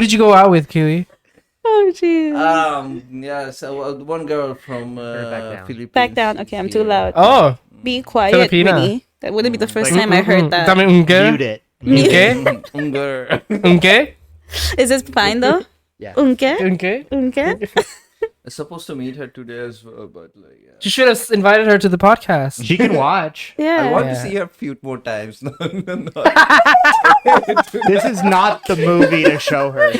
Who did you go out with, Khilli? Oh, jeez. Yeah, so one girl from Philippines. Back down. Okay, I'm too loud. Oh, Be quiet, Filipina. Winnie. That wouldn't be the first Like, time I heard that. Dami unge? Mute it. Unge? Ungar. Unge? Is this fine though? Yeah. Unke? Unge? Unke? I'm supposed to meet her today as well, but like, yeah. You should have invited her to the podcast. She can watch. Yeah. I want to Yeah. see her a few more times. No. This is not the movie to show her.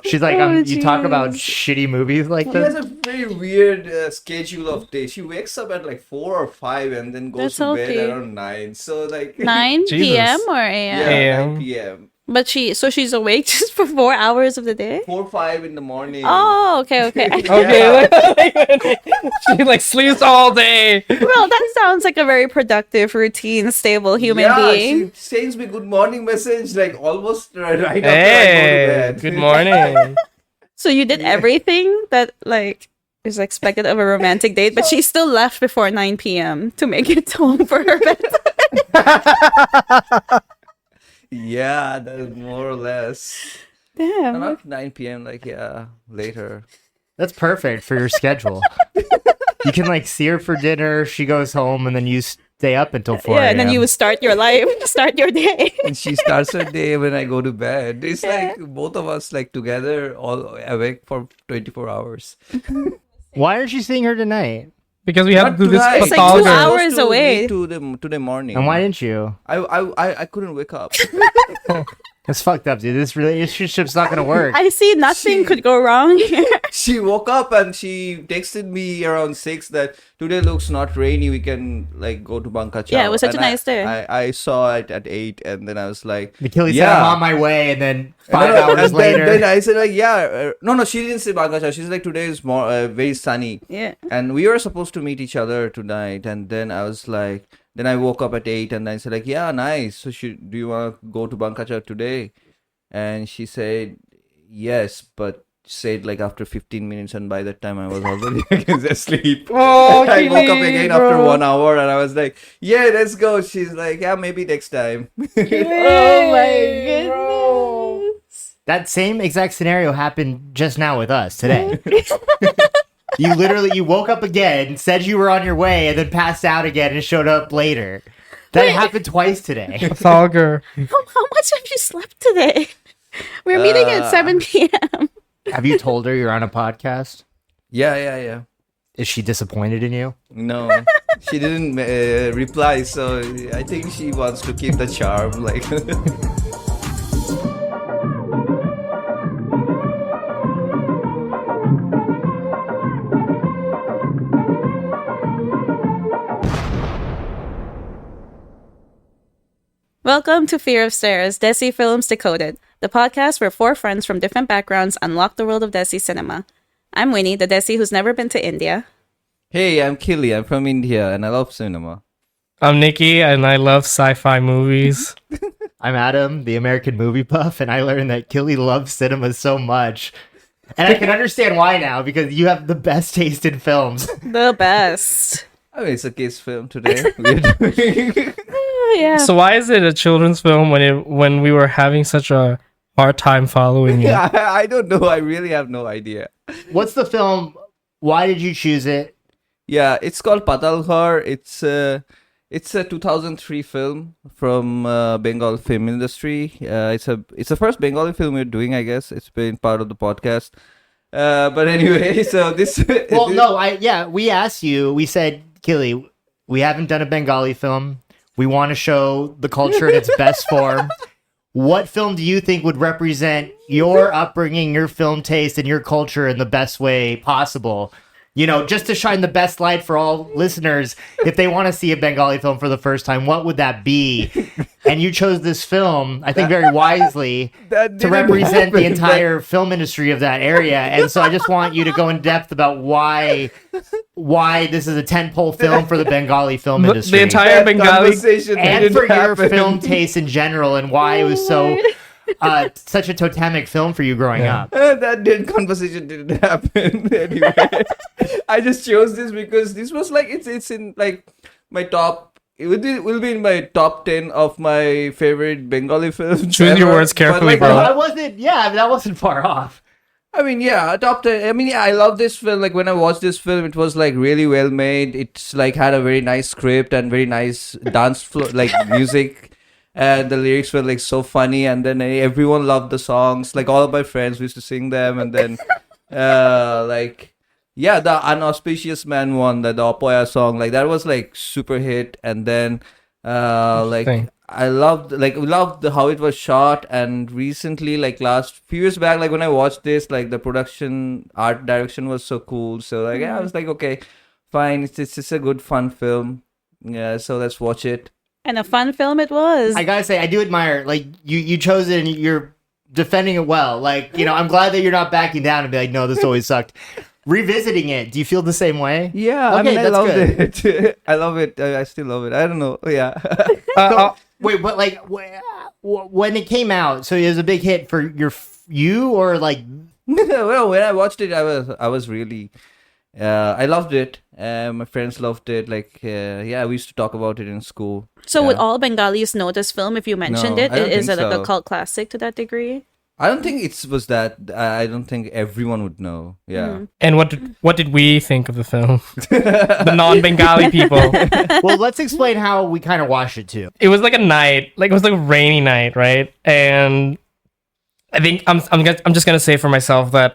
She's like, Oh, you talk about jeez. shitty movies like She has this. a very weird schedule of day. She wakes up at like 4 or 5 and then goes That's to bed okay. around 9. So like 9 Jesus. p.m. or a.m.? yeah, AM. 9 p.m. But she's awake just for 4 hours of the day? 4 5 in the morning. Oh, okay. Okay. She like sleeps all day. Well, that sounds like a very productive, routine, stable human being. She sends me good morning message like almost right after I go to Hey, bed. good morning. So you did everything that like is expected of a romantic date, but she still left before 9 p.m. to make it home for her bedtime. Yeah, that's more or less. Damn. Not 9 p.m. Like later. That's perfect for your schedule. You can like see her for dinner. She goes home, and then you stay up until 4 Yeah, and then a.m. you would start your life, start your day. And she starts her day when I go to bed. It's like both of us like together, all awake for 24 hours. Why aren't you seeing her tonight? Because we have to do this tonight. It's like 2 Patalghar. hours Supposed to away. meet today morning. And why didn't you? I couldn't wake up. That's fucked up, dude. This relationship's not gonna work. I see nothing could go wrong here. She woke up and she texted me around 6 that today looks not rainy. We can like go to Bangka Chao. Yeah, it was such a And nice day. I saw it at 8 and then I was like, Achilles said, yeah. I'm on my way, and then And 5 then- hours and later. Then I said like, yeah. No, she didn't say Bangka Chao. She's like, today is more very sunny. Yeah. And we were supposed to meet each other tonight. And then I was like, then I woke up at 8 and I said like, yeah, nice. So do you want to go to Bangka Chao today? And she said, yes, but said like after 15 minutes. And by that time I was already asleep. Oh, I woke up Khilli, again after bro. 1 hour and I was like, yeah, let's go. She's like, yeah, maybe next time. Oh my goodness. That same exact scenario happened just now with us today. You woke up again, said you were on your way, and then passed out again and showed up later. That happened twice today. Patalghar. How much have you slept today? We're meeting at 7 p.m. Have you told her you're on a podcast? Yeah. Is she disappointed in you? No, she didn't reply, so I think she wants to keep the charm. Like, Welcome to Fear of Stairs, Desi Films Decoded, the podcast where 4 friends from different backgrounds unlock the world of Desi cinema. I'm Winnie, the Desi who's never been to India. hey, I'm Khilli. I'm from India, and I love cinema. I'm Nicky, and I love sci-fi movies. I'm Adam, the American movie buff, and I learned that Khilli loves cinema so much. And I can understand why now, because you have the best taste in films. The best. I mean, it's a kids film today. We're doing. Oh, yeah. So why is it a children's film when we were having such a hard time following it? I don't know. I really have no idea. What's the film? Why did you choose it? Yeah, it's called Patalghar. It's a 2003 film from Bengal film industry. It's the first Bengali film we're doing, I guess. It's been part of the podcast. But anyway, so this. Well, no, we asked you. We said, Khilli, we haven't done a Bengali film. We want to show the culture in its best form. What film do you think would represent your upbringing, your film taste, and your culture in the best way possible? You know, just to shine the best light for all listeners, if they want to see a Bengali film for the first time, what would that be? And you chose this film, I think very wisely, That to didn't represent the happen. entire film industry of that area. And so I just want you to go in depth about why this is a tentpole film for the Bengali film industry. The entire That Bengali. conversation and didn't for your happen. film taste in general, and why it was so such a totemic film for you growing up. Conversation didn't happen anyway. I just chose this because this was like it's in like my top will be in my top 10 of my favorite Bengali films. Choose your ever. words But, carefully, like, bro. I wasn't. Yeah, that wasn't far off. I mean, yeah, top 10. I mean, yeah, I love this film. Like, when I watched this film, it was like really well made. It's like had a very nice script and very nice dance flow, like music. And the lyrics were like so funny. And then everyone loved the songs. Like, all of my friends used to sing them. And then, like, yeah, the Unauspicious Man one, the Opoya song, like, that was like super hit. And then, like, Interesting. I loved how it was shot. And recently, like last few years back, like when I watched this, like the production art direction was so cool. So like, yeah, I was like, okay, fine, it's just a good fun film. Yeah, so let's watch it. And a fun film it was. I gotta say, I do admire, like, you chose it and you're defending it well. Like, I'm glad that you're not backing down and be like, no, this always sucked. Revisiting it, do you feel the same way? Yeah, I Okay, mean, I that's loved good. it. I love it. I still love it. I don't know. Yeah. Wait, but like, when it came out, so it was a big hit for you or like, Well, when I watched it, I was really, I loved it. My friends loved it. Like, yeah, we used to talk about it in school. So would Yeah. all Bengalis know this film if you mentioned No, it? I don't Is it think like so. a cult classic to that degree? I don't think it was that. I don't think everyone would know. Yeah. And what did we think of the film? The non-Bengali people. well, let's explain how we kind of watched it too. It was like a night, like it was like a rainy night, right? And I think I'm just gonna say for myself that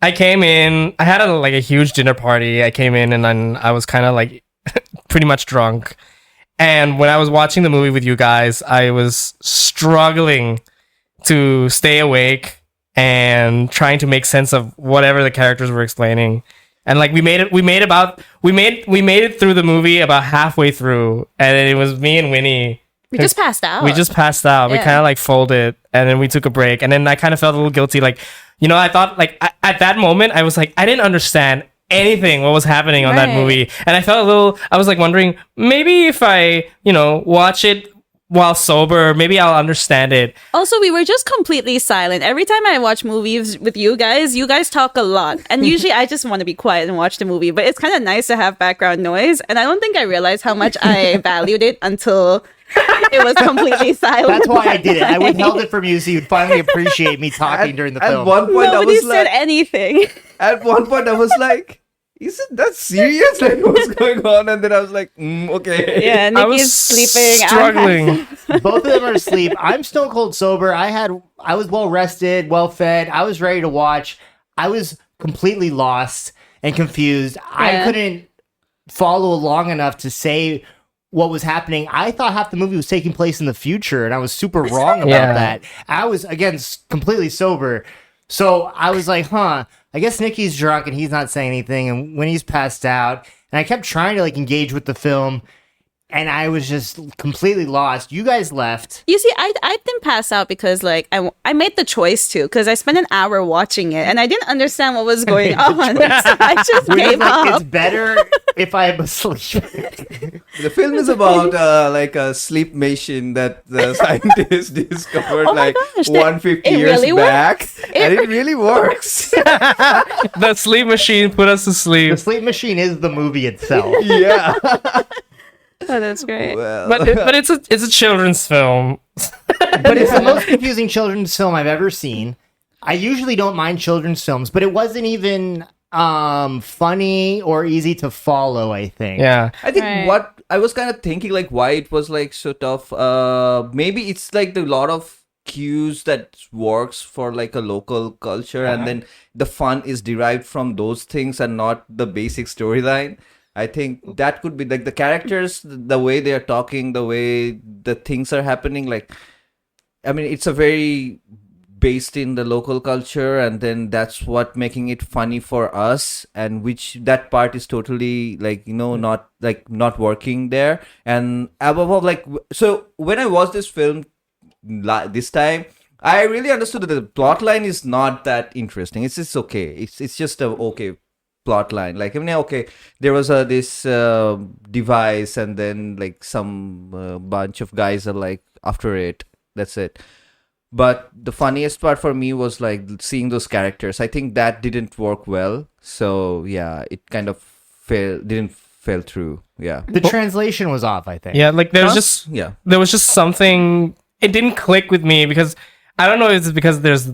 I came in. I had like a huge dinner party. I came in and then I was kind of like pretty much drunk. And when I was watching the movie with you guys, I was struggling to stay awake and trying to make sense of whatever the characters were explaining. And like we made it through the movie about halfway through, and it was me and Winnie. We just passed out. We just passed out. We Yeah. kind of like folded, and then we took a break, and then I kind of felt a little guilty. Like, I thought like at that moment I was like I didn't understand anything what was happening on that Right. movie, and I felt a little. I was like wondering maybe if I watch it while sober, maybe I'll understand it. Also, we were just completely silent. Every time I watch movies with you guys talk a lot. And usually I just want to be quiet and watch the movie, but it's kind of nice to have background noise. And I don't think I realized how much I valued it until it was completely silent. That's why I did it. I withheld it from you so you'd finally appreciate me talking during the At film. one point, Nobody I was said like, anything. at one point, I was like, isn't that serious? Like, what's going on? And then I was like, okay. Yeah, I was Nicky's sleeping. I'm struggling. Both of them are asleep. I'm stone cold sober. I was well rested, well fed. I was ready to watch. I was completely lost and confused. I Yeah. couldn't follow along enough to say what was happening. I thought half the movie was taking place in the future, and I was super wrong about Yeah. that. I was, again, completely sober. So I was like, I guess Nicky's drunk and he's not saying anything, and when he's passed out, and I kept trying to like engage with the film, and I was just completely lost. You guys left. You see, I didn't pass out because like I made the choice to, because I spent an hour watching it and I didn't understand what was going on. So I just We're gave just like, up. it's better if I'm asleep. The film is about like a sleep machine that the scientists discovered Oh my like gosh, 150 it years really back. works. And it really works. The sleep machine put us to The sleep. sleep machine is the movie itself. Yeah. Oh, that's great. Well, But it's a children's film. But it's the most confusing children's film I've ever seen. I usually don't mind children's films, but it wasn't even funny or easy to follow, I think. Yeah. I think Right. what I was kind of thinking, like, why it was like so tough. Maybe it's like the lot of cues that works for like a local culture, and then the fun is derived from those things and not the basic storyline. I think that could be like the characters, the way they are talking, the way the things are happening. Like, I mean, it's a very based in the local culture, and then that's what making it funny for us, and which that part is totally like not working there. And above all, like, so when I watched this film this time, I really understood that the plot line is not that interesting. It's just okay. It's just a okay plot line. Like, I mean, okay, there was this device, and then like some bunch of guys are like after it. That's it. But the funniest part for me was like seeing those characters. I think that didn't work well. So yeah, it kind of didn't fell through. Yeah. The translation was off, I think. Yeah, like there was Yeah. just something. It didn't click with me because I don't know if it's because there's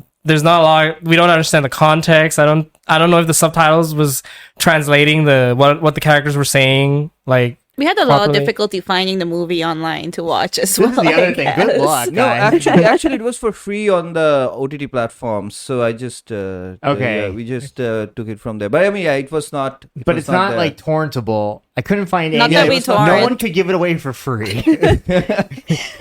not a lot. We don't understand the context. I don't know if the subtitles was translating what the characters were saying. Like We had a lot of properly. difficulty finding the movie online to watch as This well. is the other I thing. Good guess. luck, No, guys. actually, it was for free on the OTT platforms. So I just Okay. we just took it from there. But I mean, yeah, it was not. But it's not there. like torrentable. I couldn't find Not any. that it we was not- No torrent. one could give it away for free.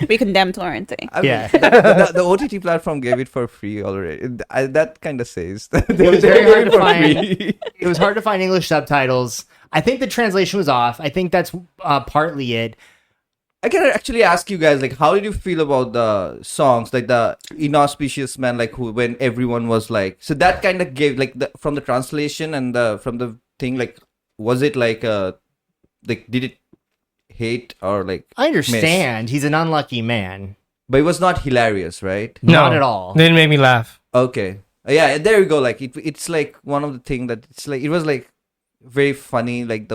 We condemn torrenting. I mean, Yeah. the OTT platform gave it for free already. That kind of says It was very hard to for find. free. It was hard to find English subtitles. I think the translation was off. I think that's partly it. I can actually ask you guys, like, how did you feel about the songs, like the inauspicious man, like when everyone was like, so that kind of gave like from the translation and from the thing, like, was it like did it hate or like? I understand. He's an unlucky man. But it was not hilarious, right? Not at all. They didn't make me laugh. Okay, yeah, there you go. Like it's like one of the thing that it's like it was like very funny, like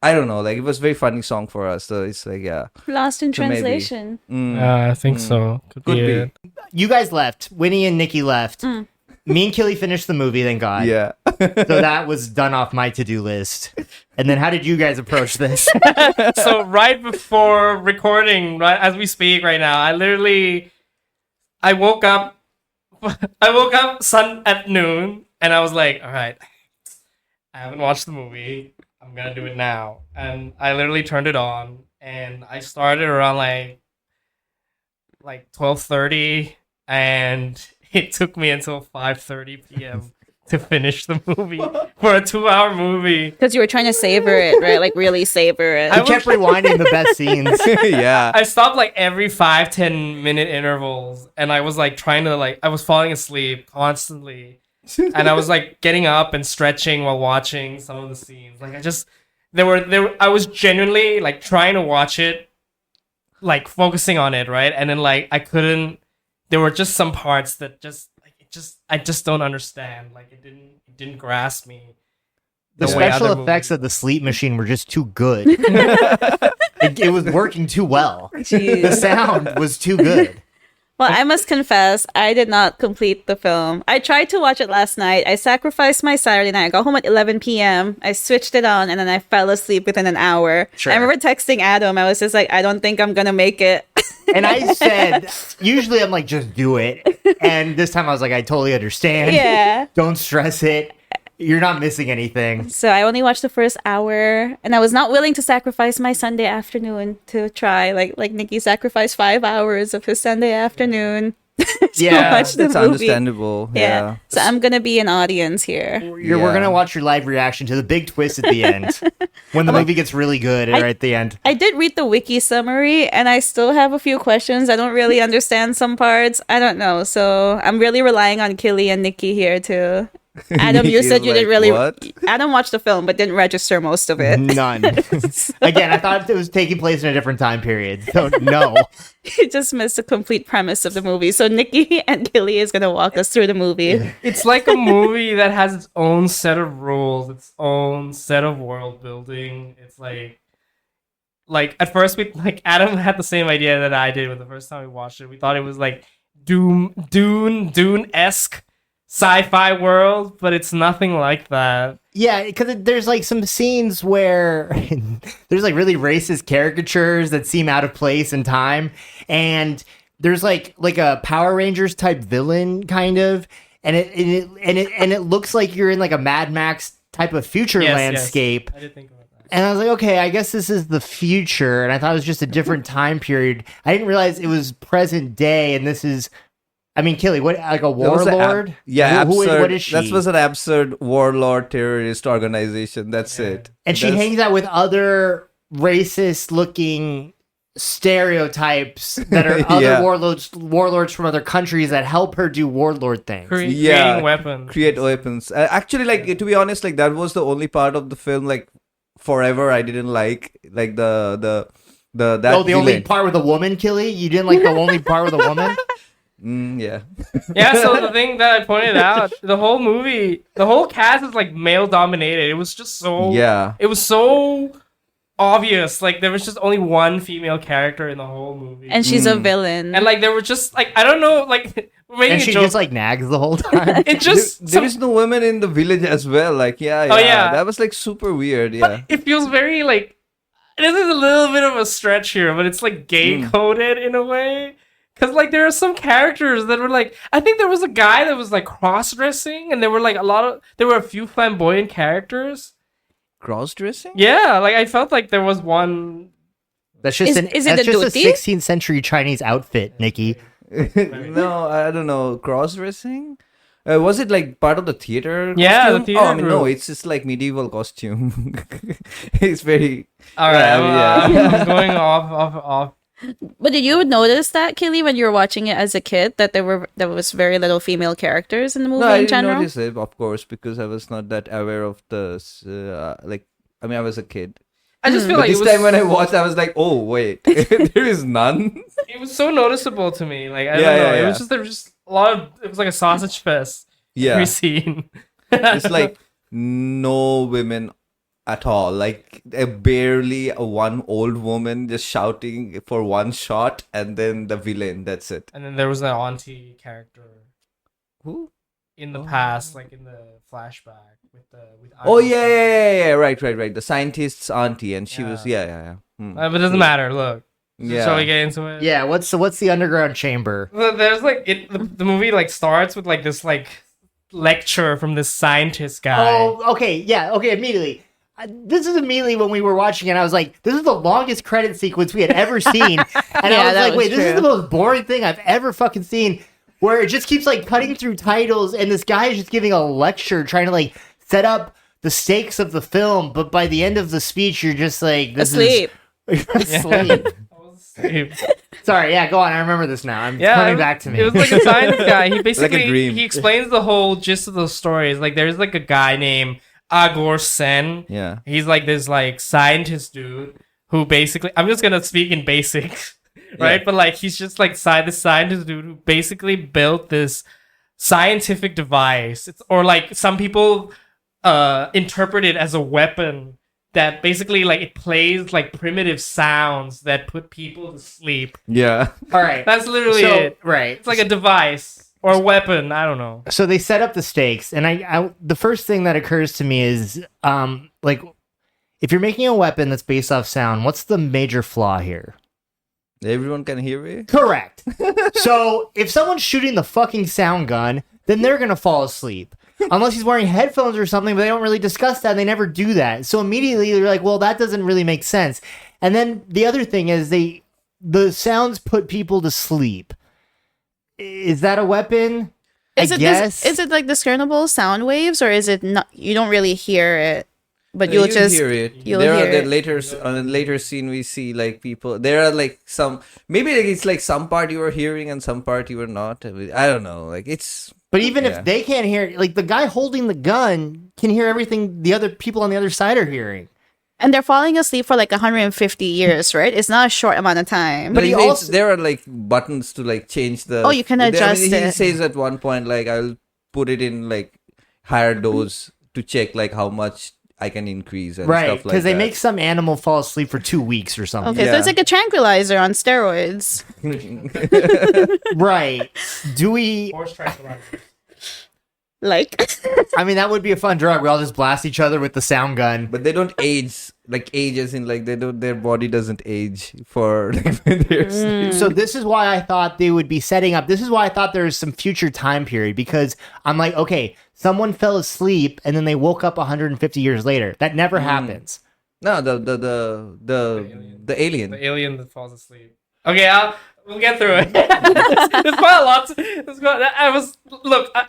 I don't know, like it was very funny song for us. So it's like Lost in So maybe. translation. I think so. Could Could be be. it. You guys left. Winnie and Nicky left. Me and Khilli finished the movie, thank God. Yeah. So that was done off my to-do list. And then how did you guys approach this? So right before recording, right as we speak right now, I woke up at noon and I was like, all right, I haven't watched the movie. I'm gonna do it now. And I literally turned it on and I started around like 12:30 and it took me until 5:30 p.m. to finish the movie for a 2-hour movie. Because you were trying to savor it, right? Like really savor it. I kept rewinding the best scenes. Yeah. I stopped like every 5-10 minute intervals and I was like trying to I was falling asleep constantly. And I was like getting up and stretching while watching some of the scenes. Like I was genuinely like trying to watch it, like focusing on it, right? And then like I couldn't. There were just some parts that I just don't understand. Like it didn't grasp me. The way special other effects movies- of the sleep machine were just too good. it was working too well. The Jeez. sound was too good. Well, I must confess, I did not complete the film. I tried to watch it last night. I sacrificed my Saturday night. I got home at 11 p.m. I switched it on, and then I fell asleep within an hour. Sure. I remember texting Adam. I was just like, I don't think I'm going to make it. And I said, usually I'm like, just do it. And this time I was like, I totally understand. Yeah. Don't stress it. You're not missing anything. So I only watched the first hour, and I was not willing to sacrifice my Sunday afternoon to try. Like Nicky sacrificed 5 hours of his Sunday afternoon. to Yeah, watch the That's movie. understandable. Yeah. So I'm gonna be an audience here. We're Yeah. going to watch your live reaction to the big twist at the end. When the movie gets really good right at the end. I did read the wiki summary, and I still have a few questions. I don't really understand some parts. I don't know. So I'm really relying on Khilli and Nicky here too. Adam, you Nicky's said you like, didn't really. "What?" Adam watched the film, but didn't register most of it. None. Again, I thought it was taking place in a different time period. So no. He just missed the complete premise of the movie. So Nicky and Khilli is gonna walk us through the movie. It's like a movie that has its own set of rules, its own set of world building. It's like at first Adam had the same idea that I did when the first time we watched it. We thought it was like Dune-esque sci-fi world, but it's nothing like that. Yeah, because there's like some scenes where there's like really racist caricatures that seem out of place in time, and there's like a Power Rangers type villain kind of, and it looks like you're in like a Mad Max type of future Yes, landscape. I did think about that. And I was like, okay, I guess this is the future, and I thought it was just a different time period. I didn't realize it was present day, and this is. I mean, Khilli, what, like a That was warlord? Yeah, Who- absurd. what is she? That was an absurd warlord terrorist organization. That's it. And she That's- hangs out with other racist-looking stereotypes that are other Yeah. warlords from other countries that help her do warlord things. Creating weapons. Create weapons. Actually, like to be honest, like that was the only part of the film, like forever I didn't like that. The only villain. part with a woman, Khilli? You didn't like the only part with a woman? Yeah. Yeah, so the thing that I pointed out, the whole movie, the whole cast is like male dominated. It was just so Yeah. It was so obvious. Like there was just only one female character in the whole movie, And she's a villain. and like there were just like I don't know, like we're making And a she joke. just like nags the whole time. It just There is no women in the village as well. Like, yeah. Oh, yeah. That was like super weird. but Yeah. it feels very like this is a little bit of a stretch here, but it's like gay coded in a way. Cause like there are some characters that were like I think there was a guy that was like cross dressing, and there were like a few flamboyant characters. Cross dressing? Yeah, like I felt like there was one. That's just Is it that's a just a dhoti? 16th century Chinese outfit, Nikki. No, I don't know. Cross dressing? Was it like part of the theater? Yeah, the costume? theater Oh, I mean, no, group. it's just like medieval costume. It's very. All right, Yeah, I'm going off. But did you notice that, Khilli, when you were watching it as a kid, that there was very little female characters in the movie No, I in didn't general? notice it, of course, because I was not that aware of the like. I mean, I was a kid. I just feel But like this it was, time when I watched, I was like, "Oh wait, there is none." it was so noticeable to me. Like I Yeah, don't know, yeah, it yeah. was just there was just a lot of. It was like a sausage fest. Yeah, Every scene. it's like no women at all. Like barely one old woman just shouting for one shot, and then the villain. That's it. And then there was an auntie character Who? in the past, like in the flashback with. Oh Auntie. yeah. Right. The scientist's auntie, and she was Yeah. yeah. Hmm. But it doesn't matter. Look, Yeah. shall we get into it? Yeah, what's the underground chamber? Well, there's like the movie like starts with like this like lecture from this scientist guy. Oh, okay, yeah, okay, immediately. This is immediately when we were watching it, I was like, this is the longest credit sequence we had ever seen. And Yeah, I was that like, was wait, this is true. the most boring thing I've ever fucking seen, where it just keeps like cutting through titles, and this guy is just giving a lecture trying to like set up the stakes of the film, but by the end of the speech, you're just like, this Asleep. is... asleep. I was asleep. Sorry, yeah, go on, I remember this now. I'm Yeah, coming it- back to me. It was like a science guy. He basically dream. he explains the whole gist of the stories. Like there's like a guy named Agor Sen. Yeah. He's like this like scientist dude who basically I'm just gonna speak in basics, right? Yeah. But like he's just like this scientist dude who basically built this scientific device. Or like some people interpret it as a weapon that basically like it plays like primitive sounds that put people to sleep. Yeah. All right. That's literally So, it. right. It's like a device or a weapon. I don't know. So they set up the stakes, and I the first thing that occurs to me is like if you're making a weapon that's based off sound, what's the major flaw here? Everyone can hear it. Correct. So if someone's shooting the fucking sound gun, then they're gonna fall asleep. Unless he's wearing headphones or something, but they don't really discuss that. They never do that. So immediately they're like, well, that doesn't really make sense. And then the other thing is the sounds put people to sleep. Is that a weapon? Is I it guess. is it like discernible sound waves, or is it not? You don't really hear it, but you'll You just hear it. you'll There hear are the it. later on a later scene we see like people. There are like some maybe like it's like some part you were hearing and some part you were not. I don't know. Like it's But even Yeah. if they can't hear, like the guy holding the gun can hear everything the other people on the other side are hearing. And they're falling asleep for like 150 years, right? It's not a short amount of time. But he it's- also- there are like buttons to like change the. Oh, you can adjust He it. says at one point like I'll put it in like higher dose to check like how much I can increase and Right, stuff like because they that. make some animal fall asleep for 2 weeks or something. Okay, so Yeah. it's like a tranquilizer on steroids. Right. Do we... Horse tranquilizer. Like, I mean, that would be a fun drug. We all just blast each other with the sound gun. But they don't age like age as in like they don't their body doesn't age for like when they're sleeping. So this is why I thought they would be setting up... This is why I thought there was some future time period, because I'm like, okay, someone fell asleep and then they woke up 150 years later. That never happens. No, the alien. The alien that falls asleep. Okay, we'll get through it. There's quite a lot.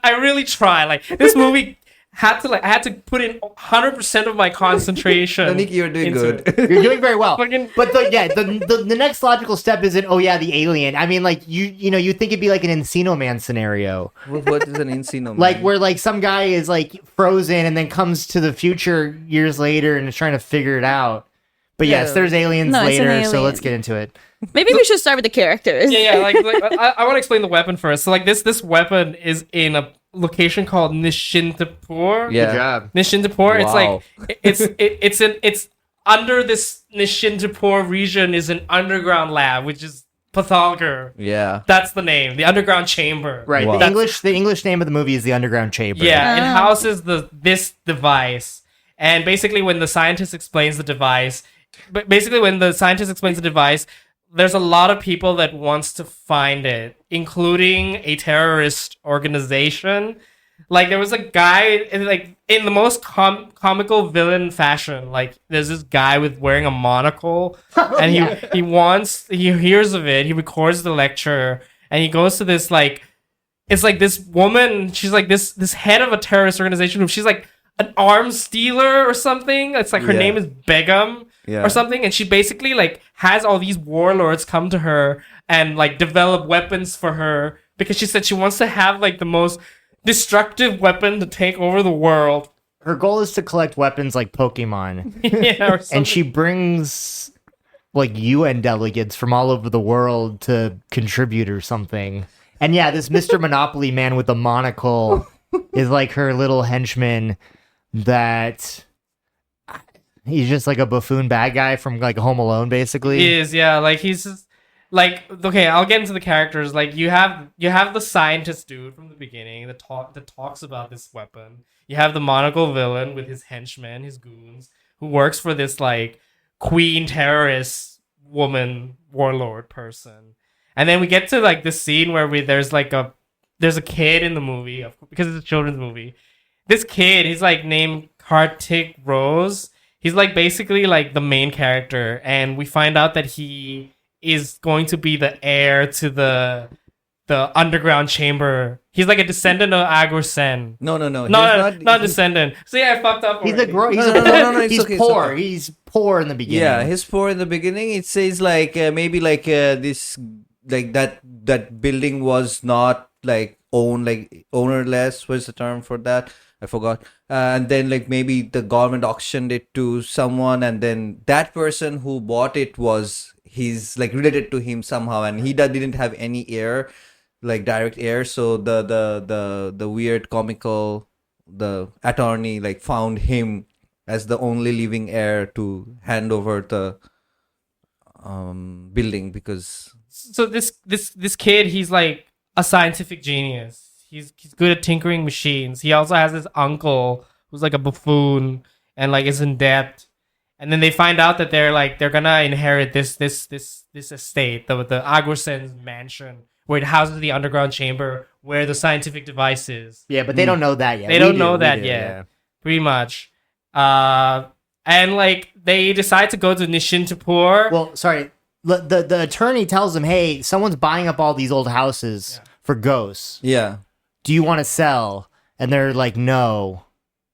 I really try. Like this movie I had to put in 100% of my concentration. No, Nicky, you're doing into good. it. You're doing very well. Fucking- But the next logical step isn't, oh yeah, the alien. I mean, like, you know, you think it'd be like an Encino Man scenario. What is an Encino? Like Man? where like some guy is like frozen and then comes to the future years later and is trying to figure it out. But yes, Yeah. there's aliens No, it's an later, so alien. let's get into it. maybe we should start with the characters. Yeah. Like I want to explain the weapon first. So like this weapon is in a location called Nishintapur. Yeah. Good job. Nishintapur. Wow. It's like it's under this Nishintapur region is an underground lab, which is Patalghar. Yeah. That's the name, the underground chamber. Right. Wow. The English name of the movie is The Underground Chamber. Yeah, it Ah. houses this device, and basically when the scientist explains the device, there's a lot of people that wants to find it, including a terrorist organization. Like there was a guy in the most comical villain fashion. Like there's this guy wearing a monocle, and he hears of it. He records the lecture, and he goes to this it's like this woman. She's like this head of a terrorist organization. She's like an arms dealer or something. It's like her Yeah. name is Begum or something, and she basically like has all these warlords come to her and like develop weapons for her because she said she wants to have like the most destructive weapon to take over the world. Her goal is to collect weapons like Pokemon. Yeah, or something. And she brings like UN delegates from all over the world to contribute or something. And yeah, this Mr. Monopoly man with the monocle is like her little henchman that he's just like a buffoon bad guy from like Home Alone, basically. He is, yeah. Like he's just like, okay, I'll get into the characters. Like you have the scientist dude from the beginning that talks about this weapon. You have the monocle villain with his henchmen, his goons, who works for this like queen terrorist woman warlord person. And then we get to like this scene where there's a kid in the movie because it's a children's movie. This kid, he's like named Kartik Rose. He's like basically like the main character, and we find out that he is going to be the heir to the underground chamber. He's like a descendant of Agur Sen. No. Not descendant. So yeah, I fucked up. He's a already. No, it's he's okay, it's poor. okay. He's poor in the beginning. Yeah, he's poor in the beginning. It says like maybe like this like that building was not like owned, like ownerless. What's the term for that? I forgot. And then like maybe the government auctioned it to someone, and then that person who bought it was he's like related to him somehow, and he didn't have any heir, like direct heir. So the weird comical the attorney like found him as the only living heir to hand over the building because So this kid, he's like a scientific genius. He's good at tinkering machines. He also has this uncle who's like a buffoon and like is in debt. And then they find out that they're gonna inherit this estate, the Agursen's mansion, where it houses the underground chamber where the scientific device is. Yeah, but they don't know that yet. They We don't do, know we that do, yet. yeah. Pretty much. And like they decide to go to Nishintapur. Well, sorry. The attorney tells them, hey, someone's buying up all these old houses for ghosts. yeah. Do you want to sell? And they're like, no.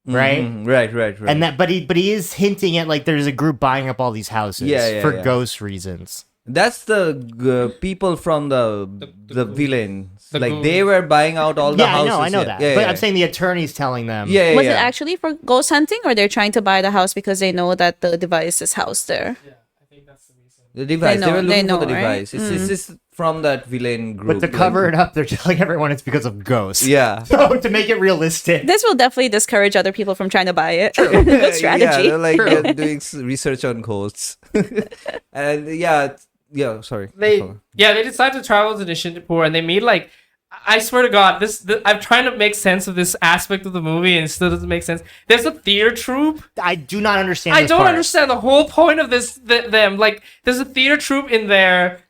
Right? Mhm. Right. And that, but he is hinting at like there's a group buying up all these houses for ghost reasons. That's the people from the villains. The Like goons. they were buying out all the Yeah, houses. I know yeah. that. Yeah, but yeah. I'm saying the attorney's telling them. Yeah. Was it actually for ghost hunting, or they're trying to buy the house because they know that the device is housed there? I think that's the reason. The device. They, They know- were looking they for the know, right? device. It's just from that villain group. But to cover it up, they're telling everyone it's because of ghosts. Yeah. So to make it realistic. This will definitely discourage other people from trying to buy it. Good strategy. Yeah, they're like True. doing research on ghosts. And sorry. They decide to travel to Nishintapur, and they meet like, I swear to God, I'm trying to make sense of this aspect of the movie, and it still doesn't make sense. There's a theater troupe. I do not understand. I this don't part. understand the whole point of this. Them like, there's a theater troupe in there,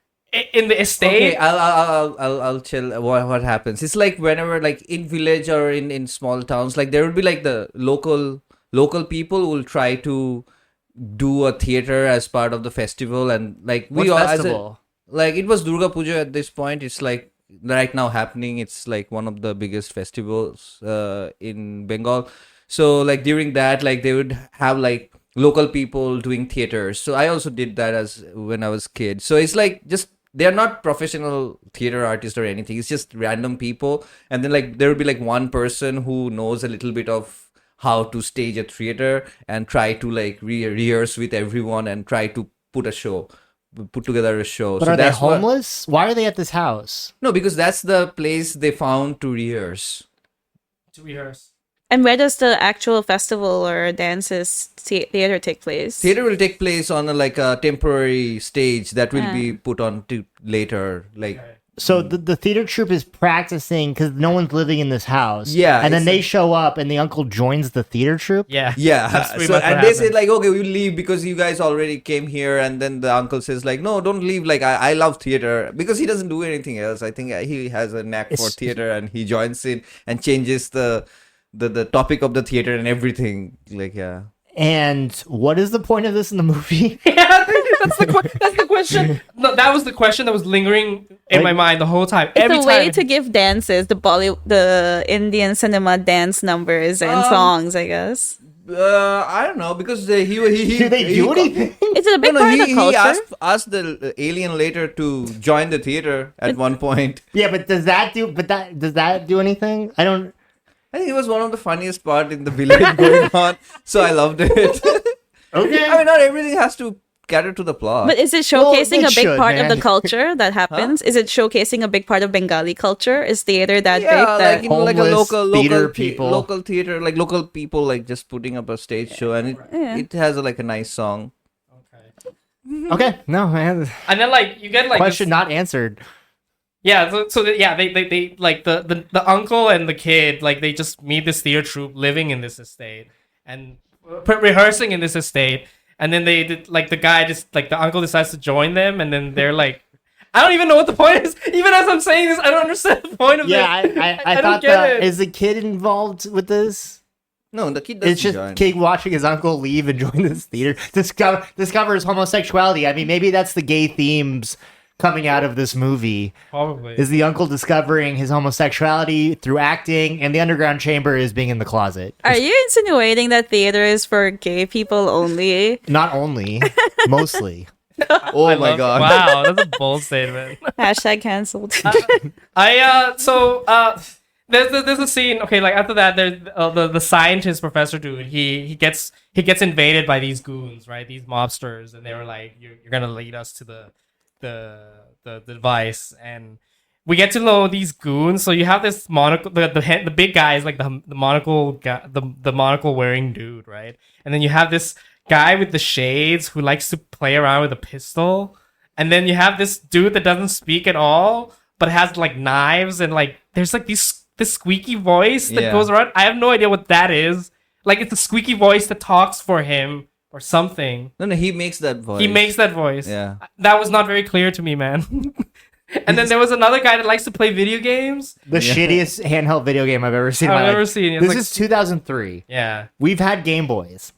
in the estate. Okay, I'll tell what happens. It's like whenever like in village or in small towns, like there will be like the local people will try to do a theater as part of the festival, and like What we all festival? like it was Durga Puja at this point. It's like right now happening. It's like one of the biggest festivals in Bengal. So like during that, like they would have like local people doing theaters. So I also did that as when I was kid. So it's like just they're not professional theater artists or anything. It's just random people, and then like there will be like one person who knows a little bit of how to stage a theater and try to like rehearse with everyone and try to put together a show. But So are they that's what- homeless? Why are they at this house? No, because that's the place they found to rehearse. To rehearse. And where does the actual festival or dances theater take place? Theater will take place on a temporary stage that will be put on to later. So the theater troupe is practicing because no one's living in this house. Yeah, and then they show up, and the uncle joins the theater troupe. Yeah. Yeah. That's pretty So much what and they say happens. okay, we'll leave because you guys already came here. And then the uncle says no, don't leave. I love theater because he doesn't do anything else. I think he has a knack for theater, and he joins in and changes the topic of the theater and everything. Yeah. And what is the point of this in the movie? Yeah, that's the question. No, that was the question that was lingering in my mind the whole time. It's a way to give dances, the Indian cinema dance numbers and songs, I guess. I don't know because he Do they do anything? It's a big No, part of the he culture. asked the alien later to join the theater at one point. Yeah, but does that do anything? I don't. I think it was one of the funniest part in the village going on, so I loved it. Okay. I mean, not everything has to cater to the plot. But is it Well, showcasing it a big should, part of man. the culture that happens? Is it showcasing a big part of Bengali culture? Is theater that yeah, big? That like a Homeless theater people. local theater, local people, just putting up a stage show, and it has a nice song. Okay. No, man. And then you get Question this, not answered. yeah. They like the uncle and the kid they just meet this theater troupe living in this estate and rehearsing in this estate, and then they the guy just the uncle decides to join them, and then they're I don't even know what the point is. Even as I'm saying this, I don't understand the point of Yeah, this. I don't thought get that it. is the kid involved with this? No, the kid doesn't It's just join. kid watching his uncle leave and join this theater. Discovers homosexuality. I mean, maybe that's the gay themes coming out of this movie. Probably. Is the uncle discovering his homosexuality through acting, and the underground chamber is being in the closet. Are you insinuating that theater is for gay people only? Not only, mostly. Oh my god! Wow, that's a bold statement. Hashtag cancelled. There's a scene. Okay, after that, there's the scientist professor dude. He gets invaded by these goons, right? These mobsters, and they were like, "You're gonna lead us to the device." And we get to know these goons. So you have this monocle. The big guy is the monocle guy, the monocle wearing dude, right? And then you have this guy with the shades who likes to play around with a pistol. And then you have this dude that doesn't speak at all, but has knives and there's this squeaky voice that goes around. I have no idea what that is. It's a squeaky voice that talks for him or something. No, he makes that voice. He makes that voice. Yeah. That was not very clear to me, man. And then there was another guy that likes to play video games. The shittiest handheld video game I've ever seen in my I've life. ever seen. It's This is 2003. Yeah. We've had Game Boys.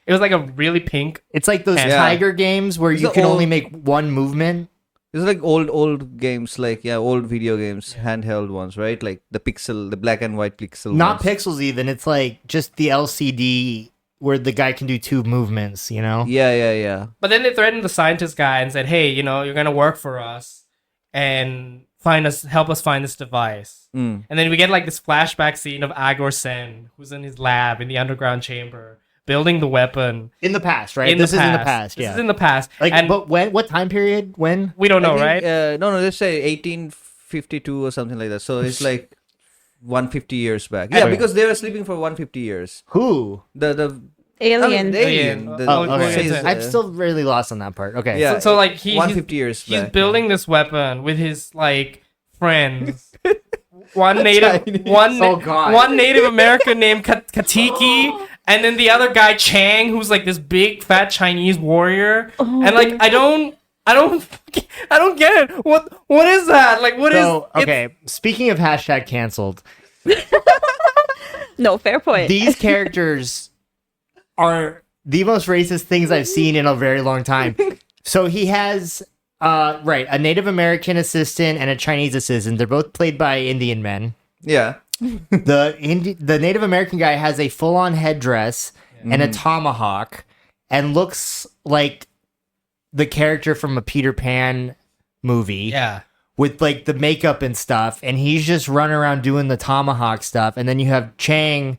It was a really pink. It's like those Yeah. Tiger games where It's you the can old- only make one movement. It's old games, old video games, handheld ones, right? The black and white pixel. Not ones. pixels even. It's just the LCD where the guy can do two movements, you know? Yeah. But then they threatened the scientist guy and said, "Hey, you're gonna work for us and help us find this device." Mm. And then we get this flashback scene of Agor Sen, who's in his lab in the underground chamber, building the weapon. In the past, right? This is in the past, This yeah. is in the past. And But when? What time period? When? we don't know, I right? think, no, let's say 1852 or something like that. So it's 150 years back. Yeah, Okay. because they were sleeping for 150 years. Who? The Alien. alien. Alien. The- Oh, Oh, okay. says, I'm still really lost on that part. Okay. Yeah. So he's he's 150 years he's back. building this weapon with his friends. One Chinese. Oh, God. one Native American named Katiki, and then the other guy Chang, who's this big fat Chinese warrior. And I don't get it. What is that? What is? So, okay. Speaking of hashtag canceled, No, fair point. these characters are the most racist things I've seen in a very long time. So he has a Native American assistant and a Chinese assistant. They're both played by Indian men. Yeah. The Native American guy has a full-on headdress and a tomahawk and looks like the character from a Peter Pan movie. Yeah. With the makeup and stuff, and he's just running around doing the tomahawk stuff. And then you have Chang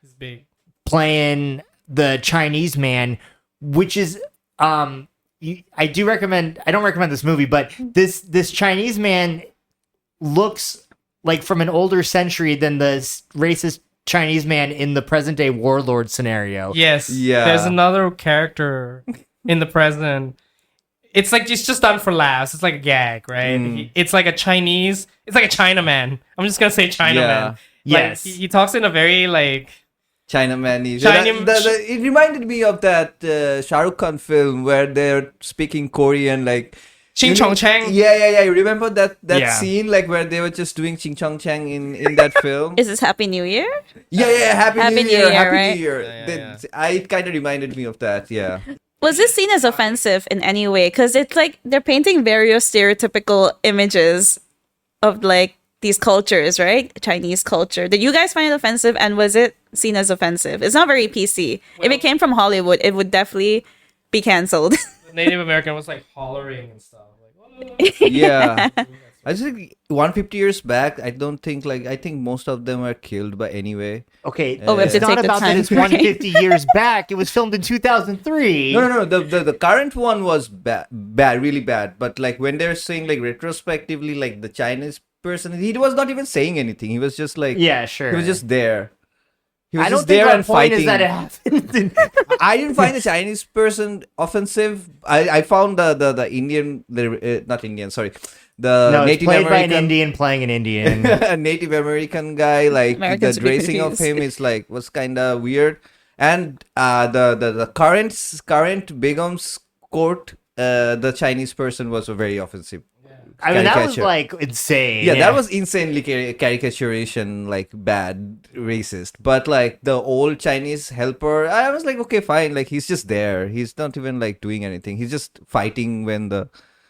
He's big. playing the Chinese man, which is I don't recommend this movie, but this Chinese man looks from an older century than the racist Chinese man in the present day warlord scenario. Yes. Yeah. There's another character in the present. It's like it's just done for laughs. It's like a gag, right? It's like a Chinese. It's like a Chinaman. I'm just gonna say Chinaman. Yeah. Like, Yes. he talks in a very like. Chinamanese. China- It reminded me of that Shah Rukh Khan film where they're speaking Korean, like Ching Chong Chang. Yeah. You remember that Yeah. scene, like where they were just doing Ching Chong Chang in that film? Is this Happy New Year? Yeah. Happy New Year. Happy right? New Year. Yeah. It kind of reminded me of that. Yeah. Was this seen as offensive in any way? Because it's like they're painting various stereotypical images of like these cultures, right? Chinese culture. Did you guys find it offensive? And was it seen as offensive? It's not very PC. If it came from Hollywood, it would definitely be canceled. The Native American was like hollering and stuff. Like, Yeah. I just think 150 years back, I think most of them were killed by anyway. Okay, Oh, we have it's to not take the about that time it's frame. 150 years back. It was filmed in 2003. No. The current one was bad, really bad. But like when they're saying like retrospectively, like the Chinese person, he was not even saying anything. He was just like, Yeah, sure. he was just there. He was I don't just think there our and point fighting. is that it happened. I didn't find the Chinese person offensive. I found the Indian, not Indian, sorry, the No, it's Native played by an American. Indian playing an Indian. A Native American guy, like Americans the would be dressing of confused. him is like was kind of weird, and the current Begum's court, the Chinese person was very offensive. I mean, that was Caricature. like insane. Yeah, that was insanely caricaturation, like bad, racist. But like the old Chinese helper, I was like, okay, fine. Like he's just there. He's not even like doing anything. He's just fighting when the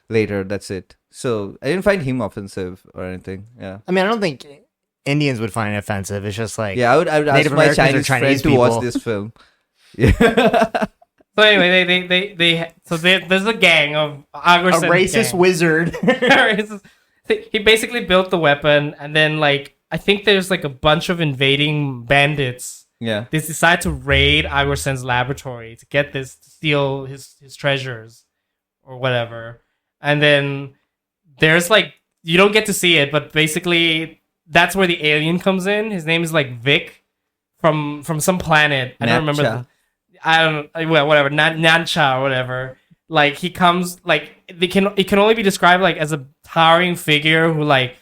later. That's it. So I didn't find him offensive or anything. Yeah. I mean, I don't think Indians would find it offensive. It's just like, Yeah, I would ask Native my Americans are Chinese friend Chinese to watch people. this film. Yeah. so anyway, there's a gang of a Agorsen racist gang. wizard. He basically built the weapon, and then like I think there's like a bunch of invading bandits. Yeah. They decide to raid Agorsen's laboratory to get this, to steal his treasures or whatever. And then there's like, you don't get to see it, but basically that's where the alien comes in. His name is like Vic from some planet. I don't remember. Napcha. I don't, well, whatever, Nancha or whatever. Like he comes, like it can only be described like as a towering figure who like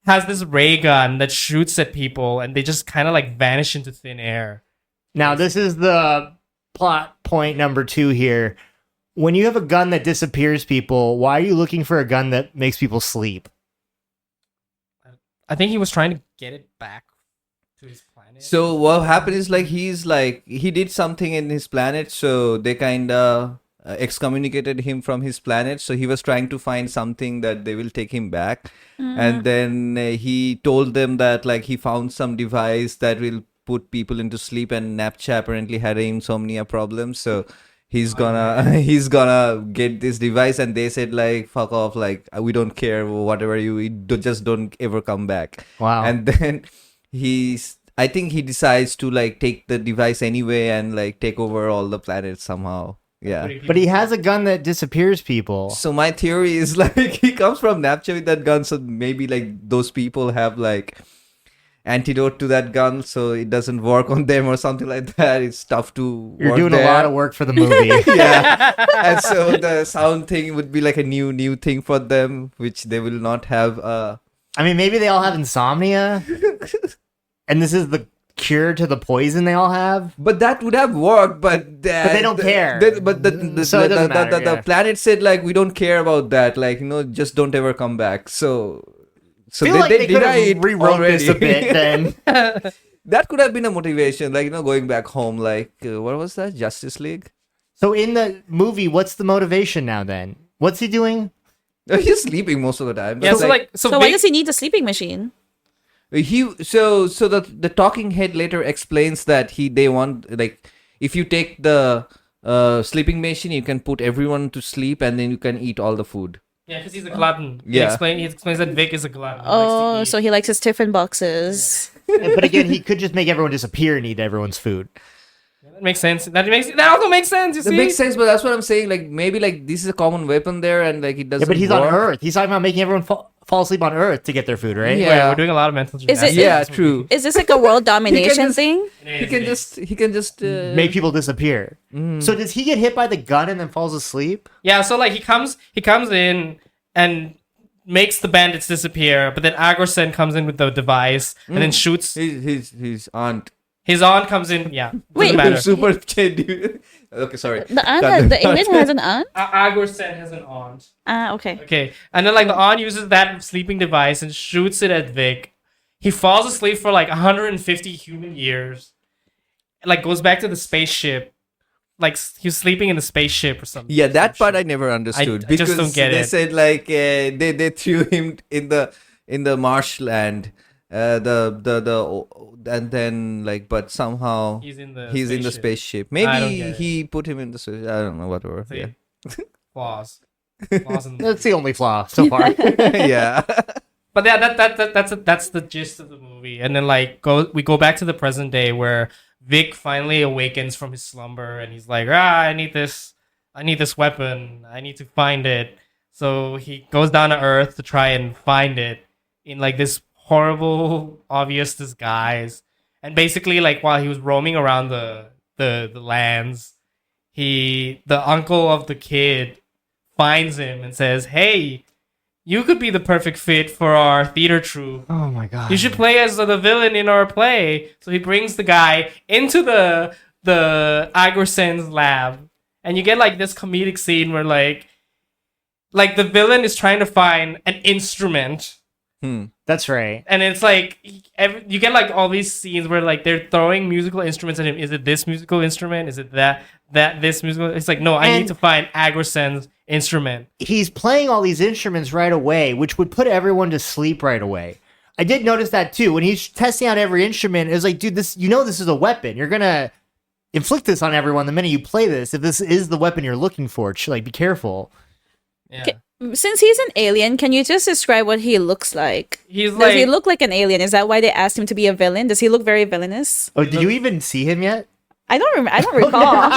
has this ray gun that shoots at people, and they just kind of like vanish into thin air. Now, this is the plot point number 2 here. When you have a gun that disappears people, why are you looking for a gun that makes people sleep? I think he was trying to get it back to his planet. So what happened is like he did something in his planet, so they kind of excommunicated him from his planet. So he was trying to find something that they will take him back, and then he told them that like he found some device that will put people into sleep, and Napcha apparently had insomnia problems, so he's gonna get this device, and they said like fuck off, like we don't care, whatever just don't ever come back. Wow. And then I think he decides to like take the device anyway and like take over all the planets somehow. Yeah. But he has a gun that disappears people. So my theory is like he comes from Napcha with that gun, so maybe like those people have like antidote to that gun, so it doesn't work on them or something like that. It's tough to You're work doing there. a lot of work for the movie. Yeah. And so the sound thing would be like a new thing for them, which they will not have. I mean, maybe they all have insomnia, and this is the cure to the poison they all have. But that would have worked, but they don't care. But So it doesn't matter, the yeah. planet said like we don't care about that. Like just don't ever come back. So Feel like they could have rewrote this a bit. Then That could have been a motivation, like going back home. Like what was that? Justice League. so in the movie, what's the motivation now? Then what's he doing? He's sleeping most of the time. Yeah, But, so So why Vic- does he need the sleeping machine? the talking head later explains that they want, like, if you take the sleeping machine, you can put everyone to sleep, and then you can eat all the food. Yeah, because he's a glutton. Yeah. He explains that Vic is a glutton. He Oh, likes to so eat. he likes his tiffin boxes. But again, he could just make everyone disappear and eat everyone's food. That makes sense. That also makes sense. You That see, makes sense, but that's what I'm saying. Like maybe like this is a common weapon there, and like it doesn't. Yeah, but he's work. on Earth. He's talking about making everyone fall asleep on Earth to get their food, right? Yeah. Wait, we're doing a lot of mental Is gymnastics. it- Yeah, true. Is this like a world domination just- thing? He can just Make people disappear. So does he get hit by the gun and then falls asleep? Yeah, so like he comes in and makes the bandits disappear, but then Agorsen comes in with the device and then shoots. his aunt. His aunt comes in. Yeah, Wait. doesn't matter. Super dude. Okay, sorry. The alien has an aunt? Agorsen has an aunt. Okay. Okay, and then like the aunt uses that sleeping device and shoots it at Vic. He falls asleep for like 150 human years. Like goes back to the spaceship. Like he was sleeping in the spaceship or something. Yeah, that part I never understood I because just don't get they it. said like they threw him in the marshland. And then like but somehow He's in the spaceship. I don't Maybe get it. he put him in the I don't know, whatever. See? Yeah. Flaws. Flaws in That's the only flaw so far. Yeah. But yeah, that's the gist of the movie. And then like we go back to the present day where Vic finally awakens from his slumber and he's like, I need this weapon. I need to find it. So he goes down to Earth to try and find it in like this horrible, obvious disguise. And basically like while he was roaming around the lands, the uncle of the kid finds him and says, "Hey, you could be the perfect fit for our theater troupe. Oh my god. You should play as the villain in our play." So he brings the guy into the Agorsen's lab, and you get like this comedic scene where like the villain is trying to find an instrument, That's right. and it's like you get like all these scenes where like they're throwing musical instruments at him. Is it this musical instrument? Is it this musical? It's like, no, I And- need to find Agorsen's instrument. He's playing all these instruments right away, which would put everyone to sleep right away. I did notice that too. When he's testing out every instrument, it was like, dude, this is a weapon. You're gonna inflict this on everyone the minute you play this. If this is the weapon you're looking for, like be careful. Yeah. Since he's an alien, can you just describe what he looks like? He's Does like he look like an alien? Is that why they asked him to be a villain? Does he look very villainous? Oh, did you even see him yet? I don't recall.